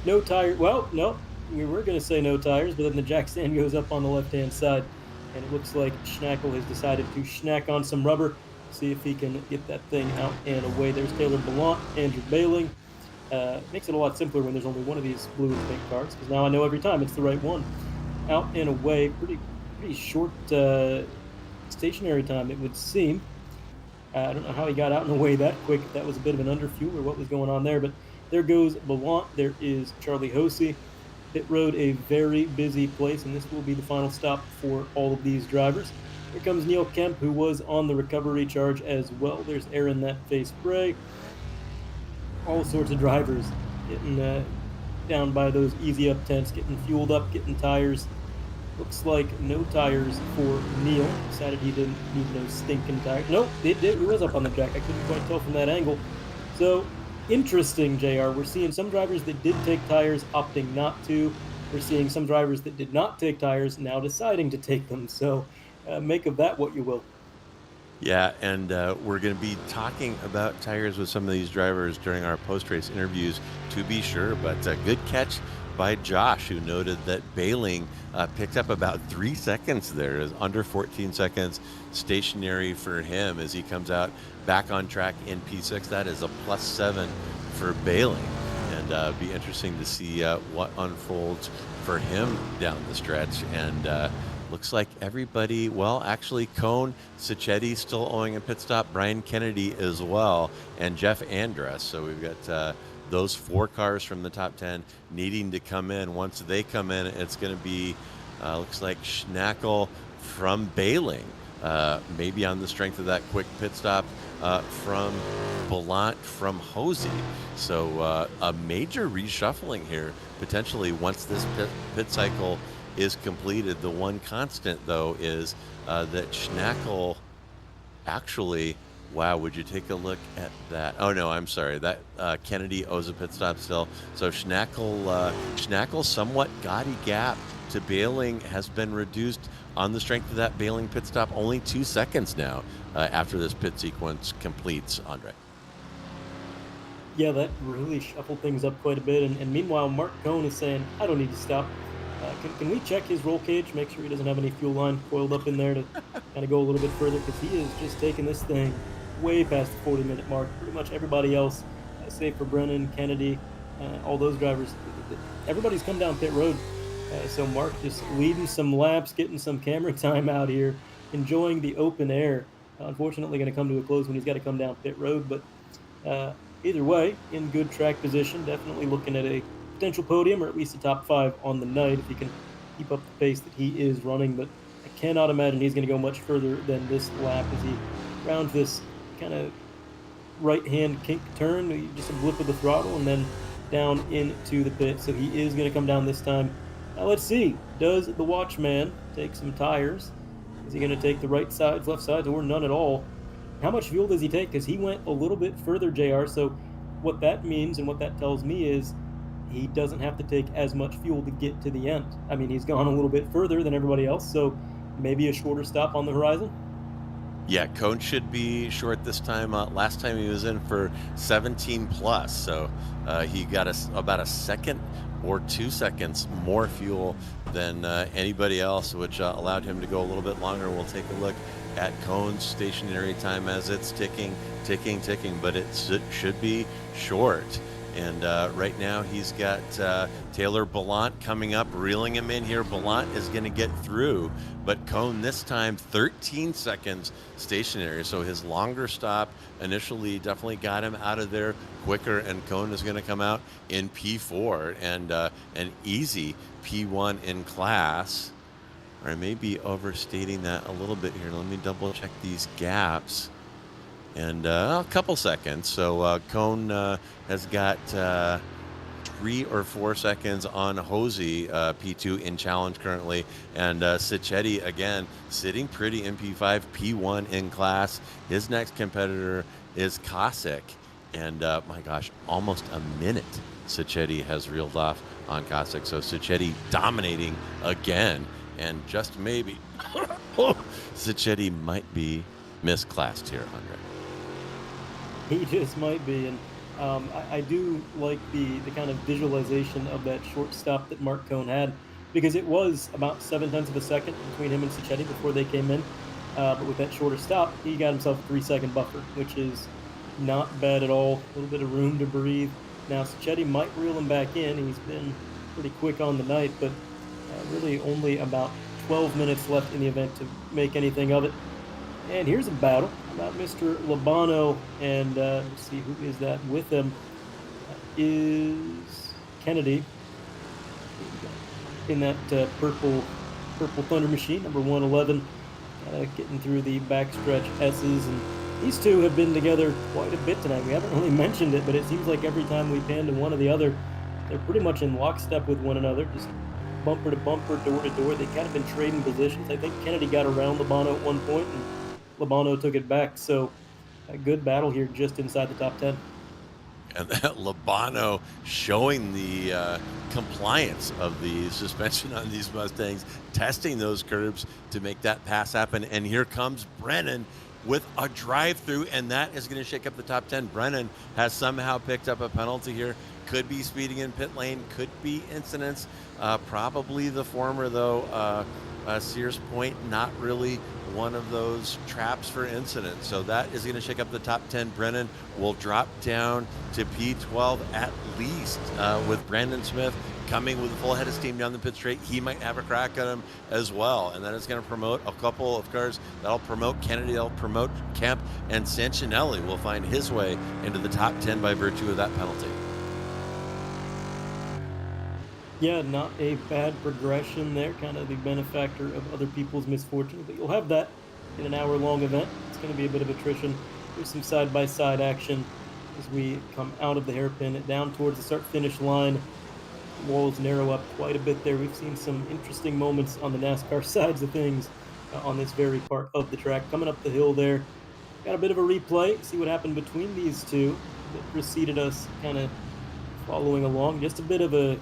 no tire. Well, no, we were going to say no tires, but then the jack stand goes up on the left-hand side, and it looks like Schnackle has decided to schnack on some rubber, see if he can get that thing out and away. There's Taylor Ballant, Andrew Bailing. Makes it a lot simpler when there's only one of these blue and pink cars, because now I know every time it's the right one. Out and away, pretty short stationary time, it would seem. I don't know how he got out and away that quick, if that was a bit of an underfuel or what was going on there, but there goes Ballant. There is Charlie Hosey. Pit road, a very busy place, and this will be the final stop for all of these drivers. Here comes Neil Kemp, who was on the recovery charge as well. There's Aaron That Face Bray. All sorts of drivers getting down by those easy up tents, getting fueled up, getting tires. Looks like no tires for Neil. Decided he didn't need no stinking tires. Nope, it did. He was up on the jack. I couldn't quite tell from that angle. So, interesting, JR. We're seeing some drivers that did take tires opting not to. We're seeing some drivers that did not take tires now deciding to take them. So, make of that what you will. Yeah, and we're going to be talking about tires with some of these drivers during our post-race interviews, to be sure. But a good catch by Josh, who noted that Bailing picked up about 3 seconds there, is under 14 seconds stationary for him as he comes out back on track in P6. That is a +7 for Bailing, and be interesting to see what unfolds for him down the stretch. And looks like everybody, well, actually, Cohn, Sacchetti still owing a pit stop, Brian Kennedy as well, and Jeff Andrus. So we've got those 4 cars from the top 10 needing to come in. Once they come in, it's going to be, looks like Schnackle from Bailing, maybe on the strength of that quick pit stop from Ballant from Hosey. So a major reshuffling here, potentially, once this pit cycle is completed. The one constant, though, is that Schnackle actually, wow, would you take a look at that? Oh, no, I'm sorry. That Kennedy owes a pit stop still. So Schnackle's somewhat gaudy gap to Bailing has been reduced on the strength of that Bailing pit stop. Only 2 seconds now after this pit sequence completes, Andre. Yeah, that really shuffled things up quite a bit. And meanwhile, Marc Cohn is saying, I don't need to stop. Can we check his roll cage, make sure he doesn't have any fuel line coiled up in there to kind of go a little bit further? Because he is just taking this thing way past the 40-minute mark. Pretty much everybody else, save for Brennan, Kennedy, all those drivers, everybody's come down pit road. So Marc just leading some laps, getting some camera time out here, enjoying the open air. Unfortunately, going to come to a close when he's got to come down pit road. But either way, in good track position, definitely looking at a potential podium or at least a top 5 on the night if he can keep up the pace that he is running. But I cannot imagine he's going to go much further than this lap as he rounds this kind of right-hand kink turn, just a blip of the throttle, and then down into the pit. So he is going to come down this time. Now let's see, does the watchman take some tires? Is he going to take the right sides, left sides, or none at all? How much fuel does he take? Because he went a little bit further, JR. So what that means and what that tells me is he doesn't have to take as much fuel to get to the end. I mean, he's gone a little bit further than everybody else, so maybe a shorter stop on the horizon. Yeah, Cohn should be short this time. Last time he was in for 17 plus, so he got about a second or 2 seconds more fuel than anybody else, which allowed him to go a little bit longer. We'll take a look at Cohn's stationary time as it's ticking, but it should be short. And right now he's got Taylor Ballant coming up, reeling him in here. Ballant is going to get through, but Cohn this time 13 seconds stationary. So his longer stop initially definitely got him out of there quicker, and Cohn is going to come out in P4 and an easy P1 in class. Or I may be overstating that a little bit here. Let me double check these gaps. And a couple seconds. So Cohn has got 3 or 4 seconds on Hosey, P2 in challenge currently. And Sacchetti, again, sitting pretty in P5, P1 in class. His next competitor is Cossack. And my gosh, almost a minute Sacchetti has reeled off on Cossack. So Sacchetti dominating again. And just maybe, Sacchetti might be misclassed here, Andre. He just might be, and I do like the kind of visualization of that short stop that Marc Cohn had, because it was about 0.7 of a second between him and Sacchetti before they came in. But with that shorter stop, he got himself a 3-second buffer, which is not bad at all. A little bit of room to breathe. Now Sacchetti might reel him back in. He's been pretty quick on the night, but really only about 12 minutes left in the event to make anything of it. And here's a battle about Mr. Labano, and let's see, who is that with him? Is Kennedy in that purple Thunder Machine, number 111, getting through the backstretch S's. And these two have been together quite a bit tonight. We haven't really mentioned it, but it seems like every time we pan to one or the other, they're pretty much in lockstep with one another, just bumper to bumper, door to door. They kind of been trading positions. I think Kennedy got around Lobano at one point, and Lobano took it back. So a good battle here just inside the top 10. And that Lobano showing the compliance of the suspension on these Mustangs, testing those curbs to make that pass happen. And here comes Brennan with a drive-through, and that is going to shake up the top 10. Brennan has somehow picked up a penalty here. Could be speeding in pit lane, could be incidents. Probably the former, though. Sears Point, not really one of those traps for incidents. So that is going to shake up the top 10. Brennan will drop down to P12 at least, with Brandon Smith coming with a full head of steam down the pit straight. He might have a crack at him as well. And that is going to promote a couple of cars. That'll promote Kennedy, that'll promote Kemp, and Sancinelli will find his way into the top 10 by virtue of that penalty. Yeah, not a bad progression there, kind of the benefactor of other people's misfortune. But you'll have that in an hour-long event. It's going to be a bit of attrition. There's some side-by-side action as we come out of the hairpin down towards the start-finish line. The walls narrow up quite a bit there. We've seen some interesting moments on the NASCAR sides of things on this very part of the track. Coming up the hill there, got a bit of a replay. See what happened between these two that preceded us, kind of following along. Just a bit of a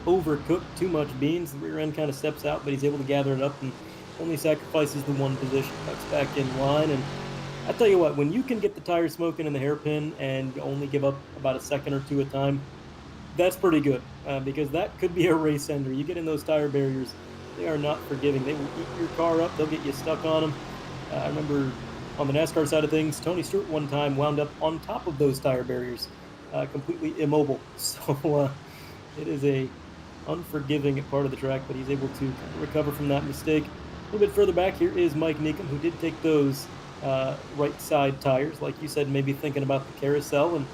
overcooked, too much beans. The rear end kind of steps out, but he's able to gather it up and only sacrifices the one position. Tucks back in line, and I tell you what, when you can get the tires smoking in the hairpin and you only give up about a second or two at a time, that's pretty good, because that could be a race ender. You get in those tire barriers, they are not forgiving. They will eat your car up. They'll get you stuck on them. I remember on the NASCAR side of things, Tony Stewart one time wound up on top of those tire barriers, completely immobile. So it is a unforgiving part of the track, but he's able to recover from that mistake. A little bit further back here is Mike Neekum, who did take those right side tires, like you said, maybe thinking about the carousel, and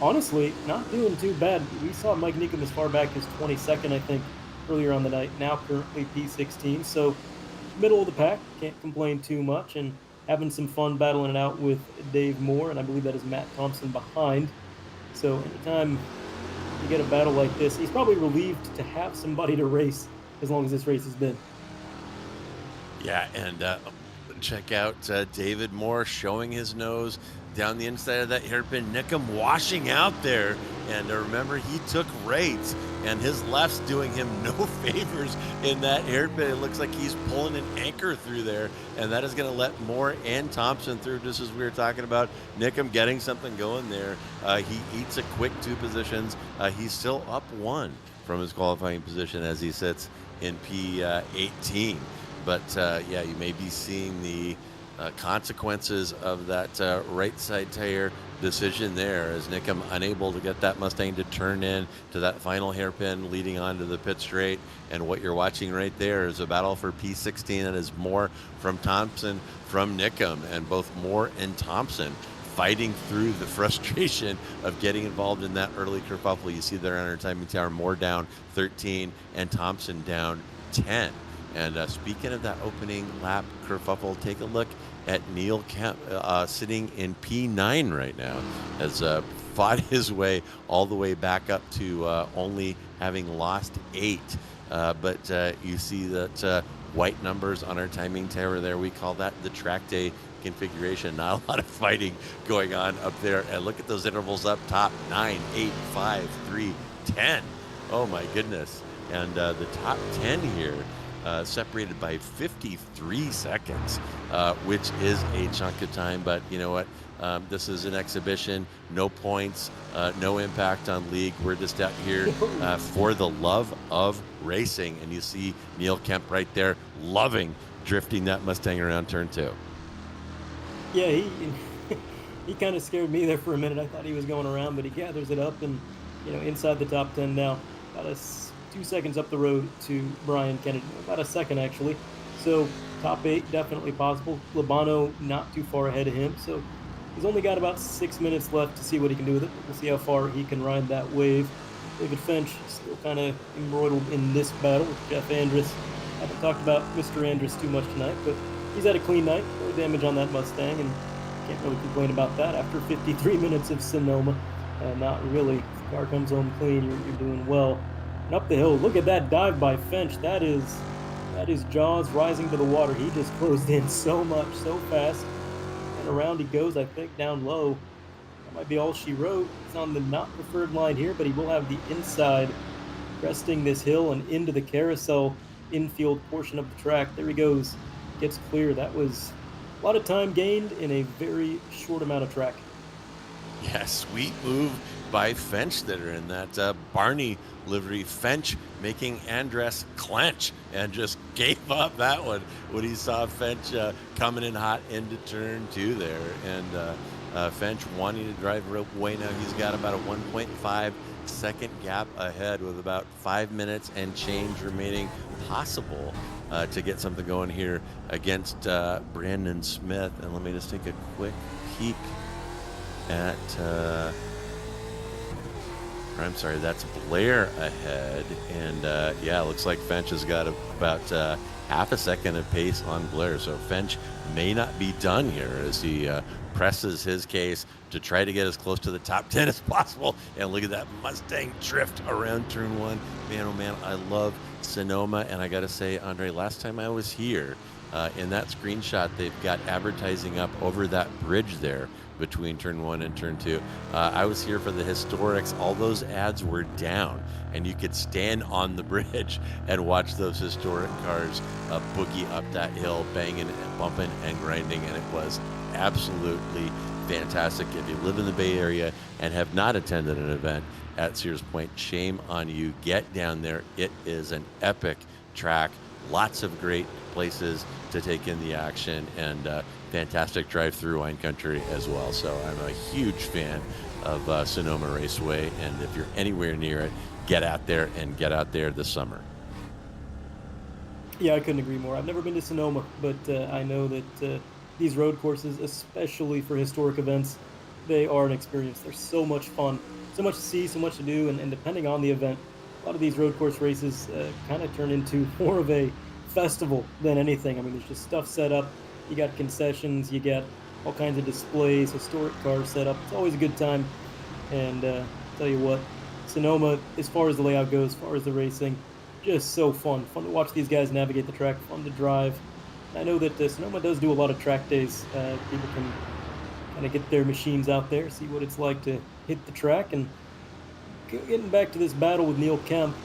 honestly, not doing too bad. We saw Mike Neekum as far back as 22nd, I think, earlier on the night, now currently P16, so middle of the pack, can't complain too much, and having some fun battling it out with Dave Moore, and I believe that is Matt Thompson behind. So anytime you get a battle like this, he's probably relieved to have somebody to race as long as this race has been. Yeah, and check out David Moore showing his nose down the inside of that hairpin. Neekum washing out there, and remember, he took right, and his left's doing him no favors in that hairpin. It looks like he's pulling an anchor through there, and that is going to let Moore and Thompson through, just as we were talking about. Neekum getting something going there. He eats a quick two positions. He's still up one from his qualifying position as he sits in P18. But yeah, you may be seeing the consequences of that right side tire decision there, as Neekum unable to get that Mustang to turn in to that final hairpin leading onto the pit straight. And what you're watching right there is a battle for P16. That is Moore from Thompson from Neekum, and both Moore and Thompson fighting through the frustration of getting involved in that early kerfuffle. You see there on our timing tower, Moore down 13 and Thompson down 10. And speaking of that opening lap kerfuffle, take a look at Neil Kemp sitting in P9 right now, has fought his way all the way back up to only having lost 8. But you see that white numbers on our timing tower there. We call that the track day configuration. Not a lot of fighting going on up there. And look at those intervals up top: 9, 8, 5, 3, 10. Oh my goodness. And the top 10 here, separated by 53 seconds, which is a chunk of time. But you know what? This is an exhibition, no points, no impact on league. We're just out here for the love of racing. And you see Neil Kemp right there, loving drifting that Mustang around turn 2. Yeah, he kind of scared me there for a minute. I thought he was going around, but he gathers it up and, inside the top 10 now. About 2 seconds up the road to Brian Kennedy, about a second actually. So top 8 definitely possible. Lobano not too far ahead of him, so he's only got about 6 minutes left to see what he can do with it. We'll see how far he can ride that wave. David Finch still kind of embroiled in this battle with Jeff Andrus. I haven't talked about Mr. Andrus too much tonight, but he's had a clean night. No damage on that Mustang, and can't really complain about that after 53 minutes of Sonoma. Not really. If the car comes home clean, you're doing well. And up the hill, look at that dive by Finch. That is Jaws rising to the water. He just closed in so much, so fast. And around he goes, I think, down low. That might be all she wrote. He's on the not preferred line here, but he will have the inside cresting this hill and into the carousel infield portion of the track. There he goes. Gets clear. That was a lot of time gained in a very short amount of track. Yeah, sweet move by Finch there in that Barney livery. Finch making Andres clench and just gave up that one when he saw Finch coming in hot into turn 2 there. And Finch wanting to drive away now. He's got about a 1.5 second gap ahead with about 5 minutes and change remaining possible to get something going here against Brandon Smith. And let me just take a quick peek at I'm sorry, that's Blair ahead. And yeah, looks like Finch has got about half a second of pace on Blair. So Finch may not be done here as he presses his case to try to get as close to the top 10 as possible. And look at that Mustang drift around turn 1. Man, oh man, I love Sonoma. And I got to say, Andre, last time I was here, in that screenshot, they've got advertising up over that bridge there between turn 1 and turn 2. I was here for the historics. All those ads were down, and you could stand on the bridge and watch those historic cars boogie up that hill, banging and bumping and grinding, and it was absolutely fantastic. If you live in the Bay Area and have not attended an event at Sears Point, shame on you. Get down there. It is an epic track. Lots of great places to take in the action, and fantastic drive-through wine country as well. So I'm a huge fan of Sonoma Raceway, and if you're anywhere near it, get out there and get out there this summer. Yeah, I couldn't agree more. I've never been to Sonoma, but I know that these road courses, especially for historic events, they are an experience. They're so much fun, so much to see, so much to do, and depending on the event, a lot of these road course races kind of turn into more of a festival than anything. I mean, there's just stuff set up. You got concessions, you got all kinds of displays, historic cars set up. It's always a good time. And tell you what, Sonoma, as far as the layout goes, as far as the racing, just so fun. Fun to watch these guys navigate the track, fun to drive. I know that Sonoma does do a lot of track days. People can kind of get their machines out there, see what it's like to hit the track. And getting back to this battle with Neil Kemp,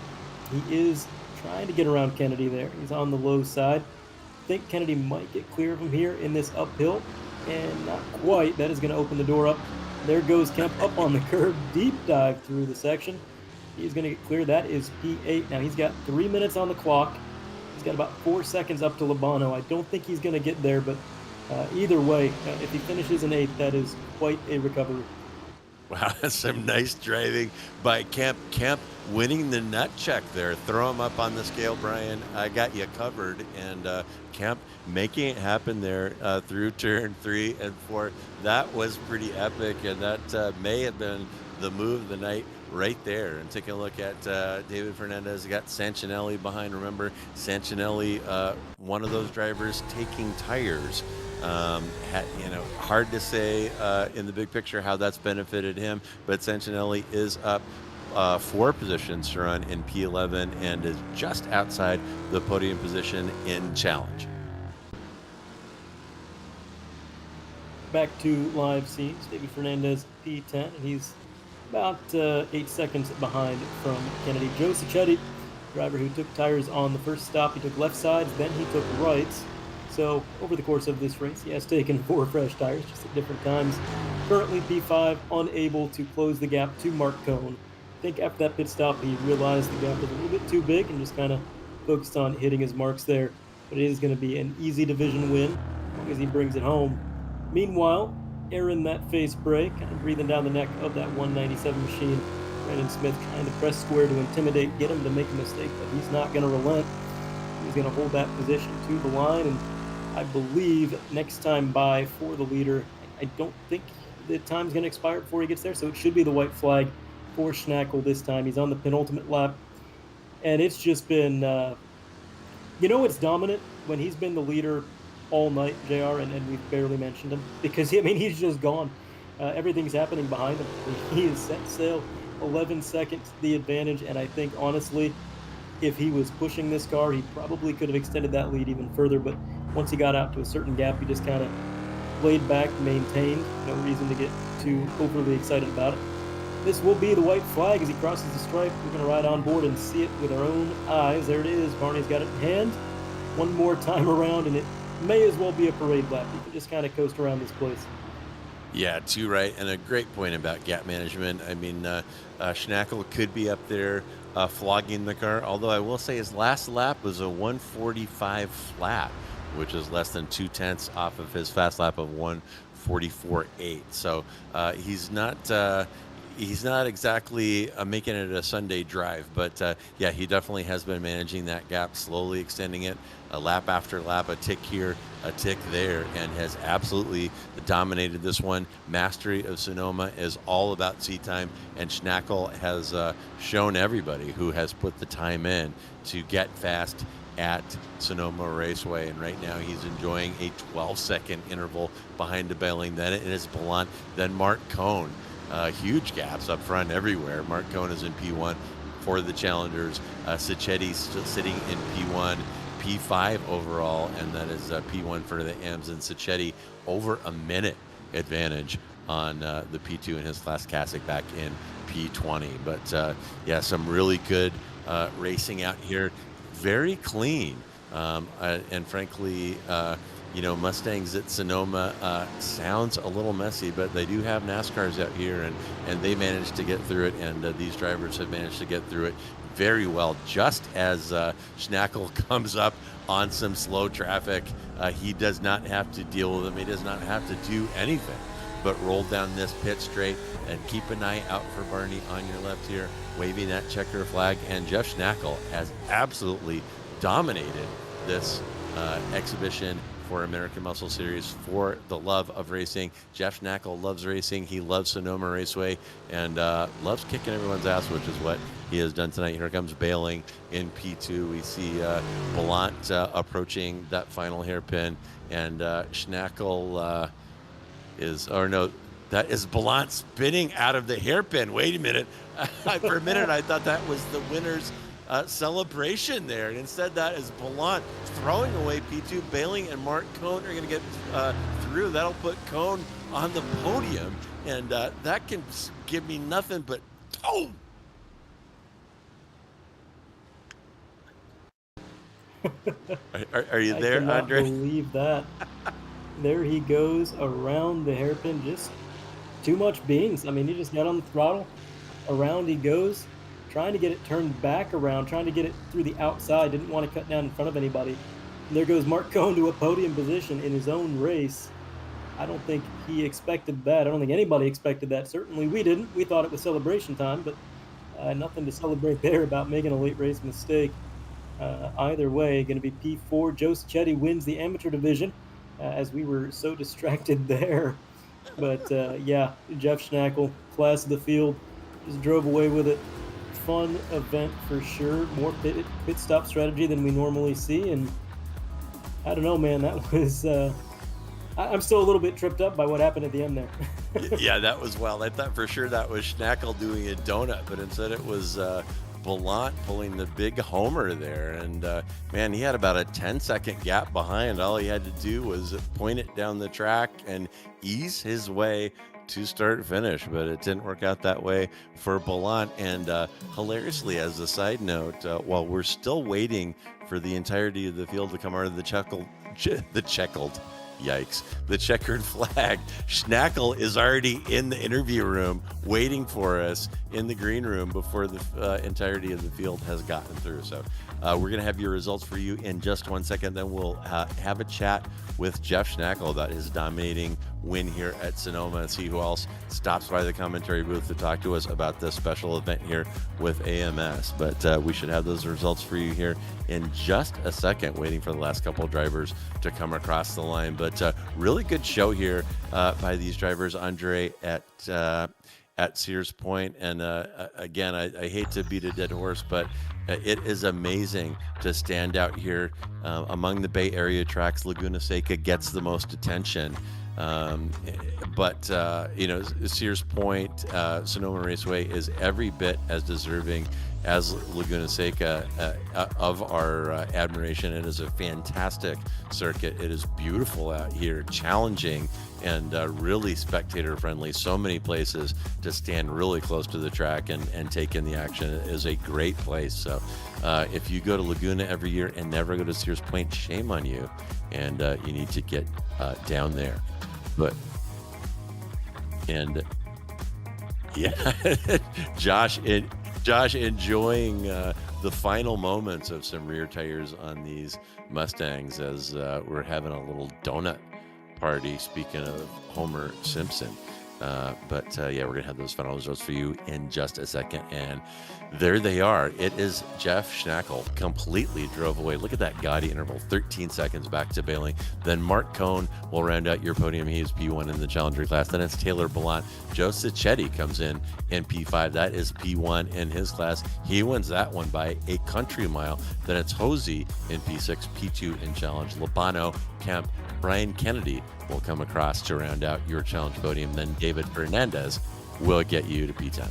he is trying to get around Kennedy there. He's on the low side. I think Kennedy might get clear of him here in this uphill, and not quite. That is going to open the door up. There goes Kemp up on the curb, deep dive through the section. He's going to get clear. That is P8. Now he's got 3 minutes on the clock. He's got about 4 seconds up to Labano. I don't think he's going to get there, but either way, if he finishes in 8th, that is quite a recovery. Wow, that's some nice driving by Kemp. Kemp winning the nut check there. Throw him up on the scale, Brian. I got you covered. And Kemp making it happen there through turn 3 and 4. That was pretty epic, and that may have been the move of the night right there. And take a look at David Fernandez. Got Sancinelli behind. Remember, Sancinelli, one of those drivers taking tires. Hard to say in the big picture how that's benefited him, but Sancinelli is up 4 positions to run in P11 and is just outside the podium position in challenge. Back to live scenes. David Fernandez, P10, and he's about 8 seconds behind from Kennedy. Joe Cicchetti, driver who took tires on the first stop, he took left sides, then he took rights. So over the course of this race, he has taken 4 fresh tires, just at different times. Currently P5, unable to close the gap to Marc Cohn. I think after that pit stop, he realized the gap was a little bit too big and just kind of focused on hitting his marks there. But it is going to be an easy division win, as long as he brings it home. Meanwhile, Aaron, that face brake, kind of breathing down the neck of that 197 machine. Brandon Smith trying to press square to intimidate, get him to make a mistake, but he's not going to relent. He's going to hold that position to the line, and I believe next time by for the leader. I don't think the time's going to expire before he gets there, so it should be the white flag for Schnackle this time. He's on the penultimate lap, and it's just been, it's dominant when he's been the leader all night, JR, and we've barely mentioned him because, he's just gone. Everything's happening behind him. He has set sail 11 seconds the advantage, and I think, honestly, if he was pushing this car, he probably could have extended that lead even further, but once he got out to a certain gap, he just kind of laid back, maintained. No reason to get too overly excited about it. This will be the white flag as he crosses the stripe. We're going to ride on board and see it with our own eyes. There it is. Barney's got it in hand. One more time around, and it may as well be a parade lap. You can just kind of coast around this place. Yeah, too right, and a great point about gap management. I mean, Schnackle could be up there flogging the car, although I will say his last lap was a 1:45 flat, which is less than 2/10 off of his fast lap of 1:44.8. So he's not exactly making it a Sunday drive, but yeah, he definitely has been managing that gap, slowly extending it, a lap after lap, a tick here, a tick there, and has absolutely dominated this one. Mastery of Sonoma is all about seat time, and Schnackle has shown everybody who has put the time in to get fast at Sonoma Raceway, and right now he's enjoying a 12-second interval behind DeBelling. Then it is Ballant, then Marc Cohn. Huge gaps up front everywhere. Marc Cohn is in P1 for the Challengers. Sacchetti still sitting in P1, P5 overall, and that is P1 for the M's, and Sacchetti over a minute advantage on the P2 in his class Kasich back in P20. But yeah, some really good racing out here. Very clean. And frankly, you know, Mustangs at Sonoma sounds a little messy, but they do have NASCARs out here, and they managed to get through it, and these drivers have managed to get through it very well. Just as Schnackle comes up on some slow traffic, he does not have to deal with them. He does not have to do anything but roll down this pit straight, and keep an eye out for Barney on your left here, waving that checker flag. And Jeff Schnackle has absolutely dominated this exhibition for American Muscle Series for the love of racing. Jeff Schnackle loves racing. He loves Sonoma Raceway, and loves kicking everyone's ass, which is what he has done tonight. Here comes Bailing in P2. We see Ballant approaching that final hairpin, and Schnackle that is Ballant spinning out of the hairpin. Wait a minute. For a minute, I thought that was the winner's celebration there, and instead that is Ballant throwing away P2. Bailing and Marc Cohn are going to get through. That'll put Cohn on the podium, and that can give me nothing but Are you there, Andre? I cannot believe that. There he goes around the hairpin. Just too much beans. I mean, he just got on the throttle. Around he goes, trying to get it turned back around, trying to get it through the outside. Didn't want to cut down in front of anybody. And there goes Marc Cohn to a podium position in his own race. I don't think he expected that. I don't think anybody expected that. Certainly we didn't. We thought it was celebration time, but nothing to celebrate there about making a late race mistake. Either way, going to be P4. Joe Sacchetti wins the amateur division, as we were so distracted there. But yeah, Jeff Schnackle, class of the field, just drove away with it. Fun event for sure. More pit stop strategy than we normally see, and I don't know, man. That was I'm still a little bit tripped up by what happened at the end there. Yeah, that was wild. I thought for sure that was Schnackle doing a donut, but instead it was Ballant pulling the big homer there. And man, he had about a 10-second gap behind. All he had to do was point it down the track and ease his way to start finish, but it didn't work out that way for Ballant. And hilariously, as a side note, while we're still waiting for the entirety of the field to come out of the checkered flag, Schnackle is already in the interview room waiting for us in the green room before the entirety of the field has gotten through. So we're going to have your results for you in just 1 second. Then we'll have a chat with Jeff Schnackle about his dominating win here at Sonoma, and see who else stops by the commentary booth to talk to us about this special event here with AMS. But we should have those results for you here in just a second, waiting for the last couple of drivers to come across the line. But really good show here by these drivers, Andre, at Sears Point. And again, I hate to beat a dead horse, but it is amazing to stand out here among the Bay Area tracks. Laguna Seca gets the most attention. But Sears Point, Sonoma Raceway is every bit as deserving as Laguna Seca of our admiration. It is a fantastic circuit. It is beautiful out here, challenging, and really spectator friendly. So many places to stand really close to the track and take in the action. It is a great place. So if you go to Laguna every year and never go to Sears Point, shame on you. And you need to get down there. Josh enjoying the final moments of some rear tires on these Mustangs as we're having a little donut party, speaking of Homer Simpson. We're gonna have those final results for you in just a second. And there they are. It is Jeff Schnackle completely drove away. Look at that gaudy interval, 13 seconds back to Bailey. Then Marc Cohn will round out your podium. He is P1 in the Challenger class. Then it's Taylor Ballant. Joe Cicchetti comes in P5. That is P1 in his class. He wins that one by a country mile. Then it's Hosey in P6, P2 in Challenge. Labano, Kemp, Brian Kennedy will come across to round out your Challenge podium. Then David Fernandez will get you to P10.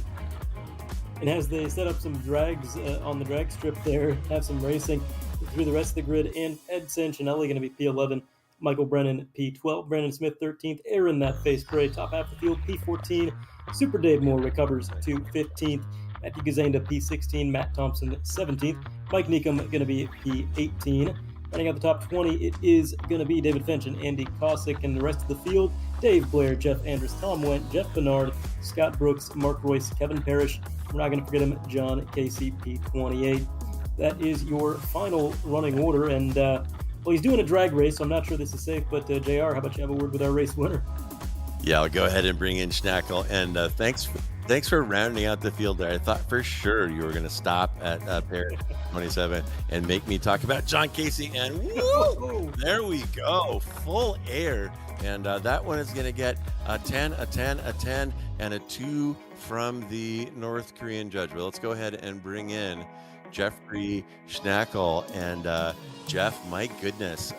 And as they set up some drags on the drag strip there, have some racing through the rest of the grid, and Ed Sancinelli going to be P11, Michael Brennan P12, Brandon Smith 13th, Aaron That Face Gray, top half of the field P14, Super Dave Moore recovers to 15th, Matthew Gazenda P16, Matt Thompson 17th, Mike Neekum going to be P18. Running out the top 20, it is going to be David Finch and Andy Cossack, and the rest of the field, Dave Blair, Jeff Andrews, Tom Wendt, Jeff Bernard, Scott Brooks, Mark Royce, Kevin Parrish. We're not going to forget him, John Casey, P28. That is your final running order, and he's doing a drag race, so I'm not sure this is safe, but JR, how about you have a word with our race winner? Yeah, I'll go ahead and bring in Schnackle, and thanks for rounding out the field there. I thought for sure you were going to stop at pair 27 and make me talk about John Casey, and woo, there we go, full air. And that one is going to get a 10, a 10, a 10, and a 2 from the North Korean judge. But let's go ahead and bring in Jeffrey Schnackle. And Jeff, my goodness,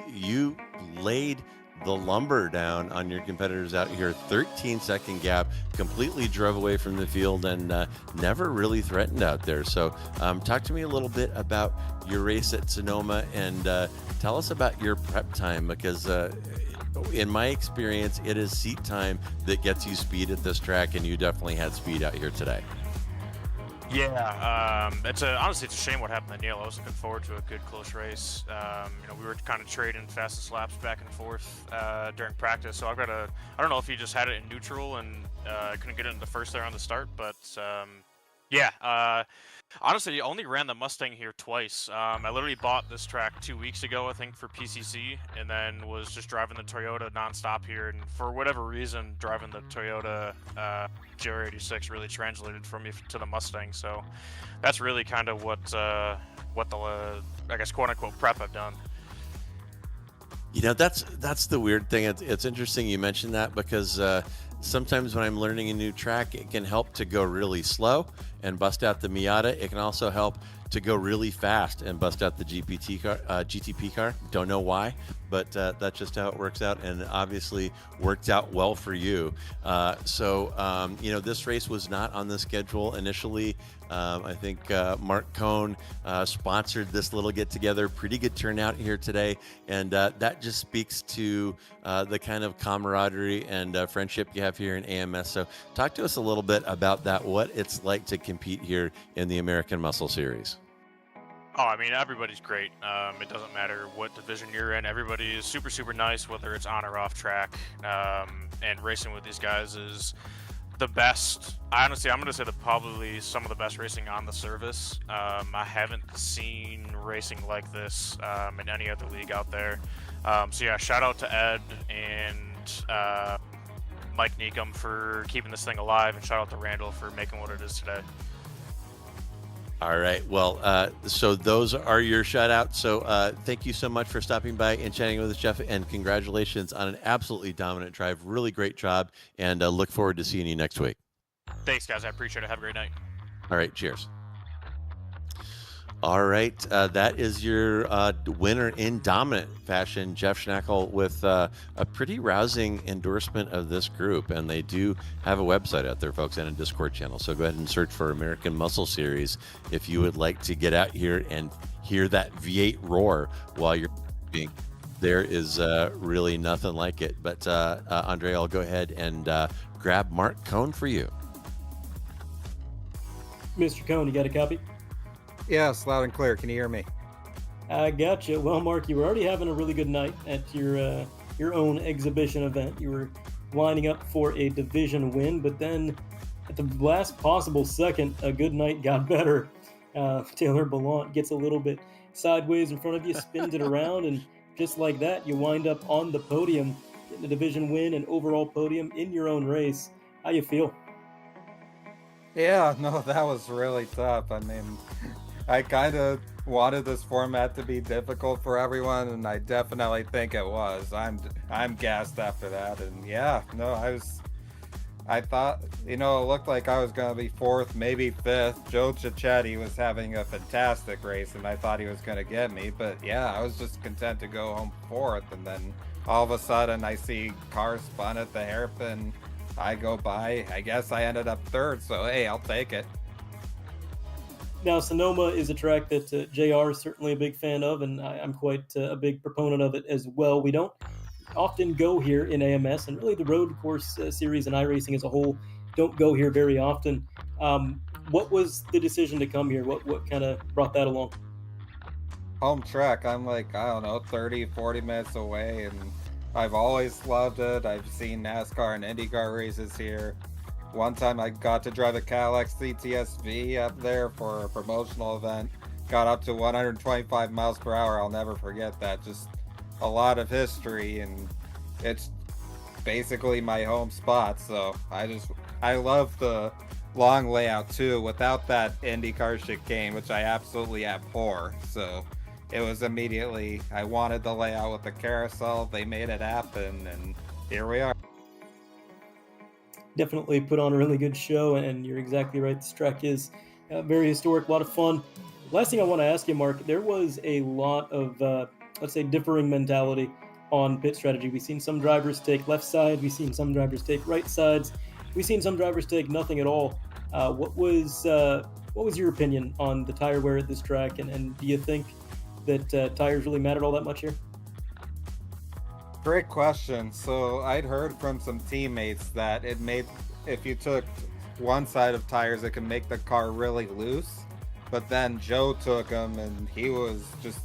you laid the lumber down on your competitors out here. 13-second gap, completely drove away from the field, and never really threatened out there. So talk to me a little bit about your race at Sonoma, and tell us about your prep time, because in my experience, it is seat time that gets you speed at this track, and you definitely had speed out here today. Yeah, honestly, it's a shame what happened to Neil. I was looking forward to a good close race. We were kind of trading fastest laps back and forth during practice. So I don't know if he just had it in neutral and couldn't get it in the first there on the start. But honestly, I only ran the Mustang here twice. I literally bought this track 2 weeks ago, I think, for PCC, and then was just driving the Toyota nonstop here. And for whatever reason, driving the Toyota GR86 really translated for me to the Mustang. So that's really kind of what the I guess quote unquote prep I've done. You know, that's the weird thing. It's interesting you mentioned that, because sometimes when I'm learning a new track, it can help to go really slow and bust out the Miata. It can also help to go really fast and bust out the GTP car. Don't know why, but that's just how it works out, and obviously worked out well for you. This race was not on the schedule initially. I think Marc Cohn sponsored this little get-together. Pretty good turnout here today, and that just speaks to the kind of camaraderie and friendship you have here in AMS. So talk to us a little bit about that, what it's like to compete here in the American Muscle Series. Oh, I mean, everybody's great. It doesn't matter what division you're in. Everybody is super, super nice, whether it's on or off track. And racing with these guys is the best. Honestly, I'm going to say probably some of the best racing on the service. I haven't seen racing like this in any other league out there. Shout out to Ed and Mike Neekum for keeping this thing alive, and shout out to Randall for making what it is today. All right. Well, so those are your shout-outs. So thank you so much for stopping by and chatting with us, Jeff, and congratulations on an absolutely dominant drive. Really great job, and look forward to seeing you next week. Thanks, guys. I appreciate it. Have a great night. All right. Cheers. All right, that is your winner in dominant fashion, Jeff Schnackle, with a pretty rousing endorsement of this group. And they do have a website out there, folks, and a Discord channel. So go ahead and search for American Muscle Series if you would like to get out here and hear that V8 roar while you're being. There is really nothing like it. But Andre, I'll go ahead and grab Marc Cohn for you. Mr. Cohn, you got a copy? Yes, loud and clear. Can you hear me? I gotcha. Well, Marc, you were already having a really good night at your own exhibition event. You were lining up for a division win, but then at the last possible second, a good night got better. Taylor Ballant gets a little bit sideways in front of you, spins it around, and just like that, you wind up on the podium, getting a division win and overall podium in your own race. How you feel? Yeah, no, that was really tough. I mean, I kind of wanted this format to be difficult for everyone, and I definitely think it was. I'm gassed after that, and yeah, no, I thought, it looked like I was going to be fourth, maybe fifth. Joe Cicchetti was having a fantastic race, and I thought he was going to get me, but yeah, I was just content to go home fourth, and then all of a sudden I see cars spun at the hairpin. I go by. I guess I ended up third, so hey, I'll take it. Now, Sonoma is a track that JR is certainly a big fan of, and I'm quite a big proponent of it as well. We don't often go here in AMS, and really the road course series and iRacing as a whole don't go here very often. What was the decision to come here? What kind of brought that along? Home track. I'm like, I don't know, 30, 40 minutes away, and I've always loved it. I've seen NASCAR and IndyCar races here. One time I got to drive a Cadillac CTSV up there for a promotional event. Got up to 125 miles per hour. I'll never forget that. Just a lot of history, and it's basically my home spot. So I love the long layout too, without that IndyCar chicane, which I absolutely abhor. So it was immediately, I wanted the layout with the carousel. They made it happen, and here we are. Definitely put on a really good show, and you're exactly right. This track is very historic, a lot of fun. Last thing I want to ask you, Marc, there was a lot of, let's say, differing mentality on pit strategy. We've seen some drivers take left side. We've seen some drivers take right sides. We've seen some drivers take nothing at all. What was your opinion on the tire wear at this track, and do you think that tires really mattered all that much here? Great question. So I'd heard from some teammates that if you took one side of tires, it can make the car really loose. But then Joe took them, and he was just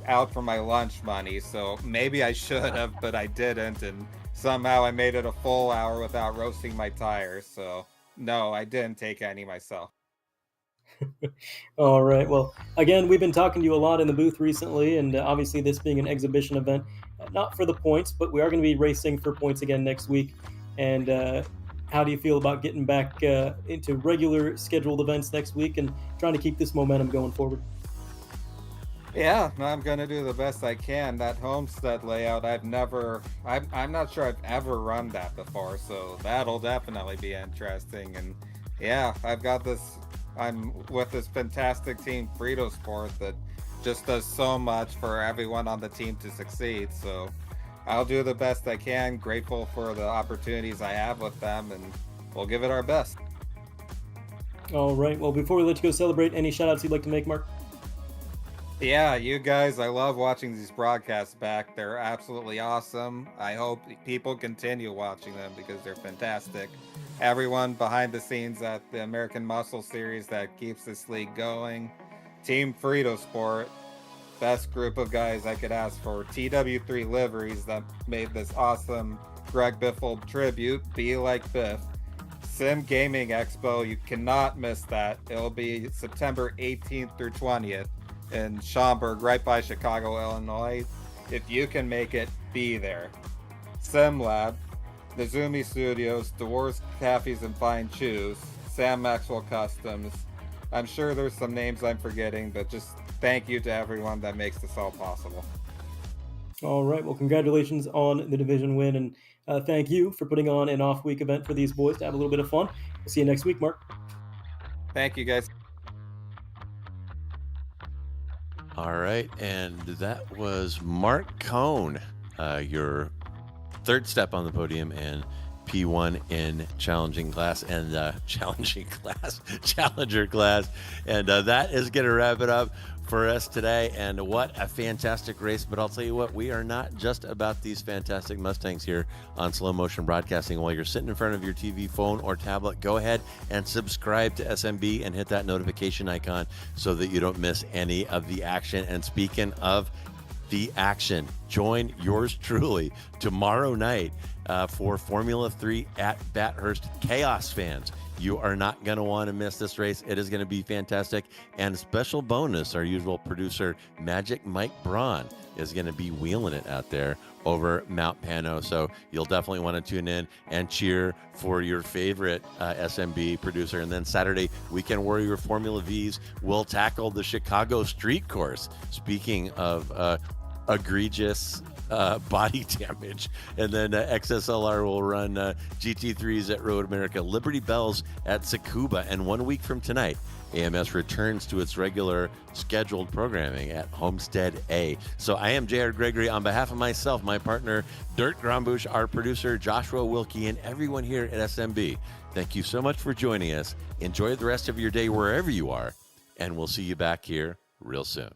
out for my lunch money. So maybe I should have, but I didn't. And somehow I made it a full hour without roasting my tires. So no, I didn't take any myself. All right. Well, again, we've been talking to you a lot in the booth recently, and obviously this being an exhibition event, not for the points, but we are going to be racing for points again next week. And how do you feel about getting back into regular scheduled events next week and trying to keep this momentum going forward? Yeah, I'm going to do the best I can. That homestead layout, I'm not sure I've ever run that before, so that'll definitely be interesting. And yeah, I'm with this fantastic team, Frito Sport, that just does so much for everyone on the team to succeed. So I'll do the best I can. Grateful for the opportunities I have with them, and we'll give it our best. All right. Well, before we let you go celebrate, any shout outs you'd like to make, Marc? Yeah, you guys, I love watching these broadcasts back. They're absolutely awesome. I hope people continue watching them because they're fantastic. Everyone behind the scenes at the American Muscle Series that keeps this league going. Team Frito Sport, best group of guys I could ask for. TW3 Liveries that made this awesome Greg Biffle tribute, Be Like Biff. Sim Gaming Expo, you cannot miss that. It'll be September 18th through 20th in Schaumburg, right by Chicago, Illinois. If you can make it, be there. SimLab, Nizumi Studios, DeWars Cafes and Fine Chews, Sam Maxwell Customs. I'm sure there's some names I'm forgetting, but just thank you to everyone that makes this all possible. All right. Well, congratulations on the division win, and thank you for putting on an off-week event for these boys to have a little bit of fun. We'll see you next week, Marc. Thank you, guys. All right, and that was Marc Cohn, your third step on the podium and P1 in challenging class and challenger class. And that is going to wrap it up for us today. And what a fantastic race. But I'll tell you what, we are not just about these fantastic Mustangs here on Slow Motion Broadcasting. While you're sitting in front of your TV, phone, or tablet, go ahead and subscribe to SMB and hit that notification icon so that you don't miss any of the action. And speaking of the action, join yours truly tomorrow night for Formula 3 at Bathurst. Chaos fans, you are not going to want to miss this race. It is going to be fantastic. And special bonus, our usual producer, Magic Mike Braun, is going to be wheeling it out there over Mount Pano. So you'll definitely want to tune in and cheer for your favorite SMB producer. And then Saturday, Weekend Warrior Formula Vs will tackle the Chicago Street Course. Speaking of egregious body damage. And then XSLR will run GT3s at Road America, Liberty Bells at Tsukuba. And 1 week from tonight, AMS returns to its regular scheduled programming at Homestead A. So I am J.R. Gregory. On behalf of myself, my partner, Dirt Grandbouche, our producer, Joshua Wilkie, and everyone here at SMB, thank you so much for joining us. Enjoy the rest of your day wherever you are, and we'll see you back here real soon.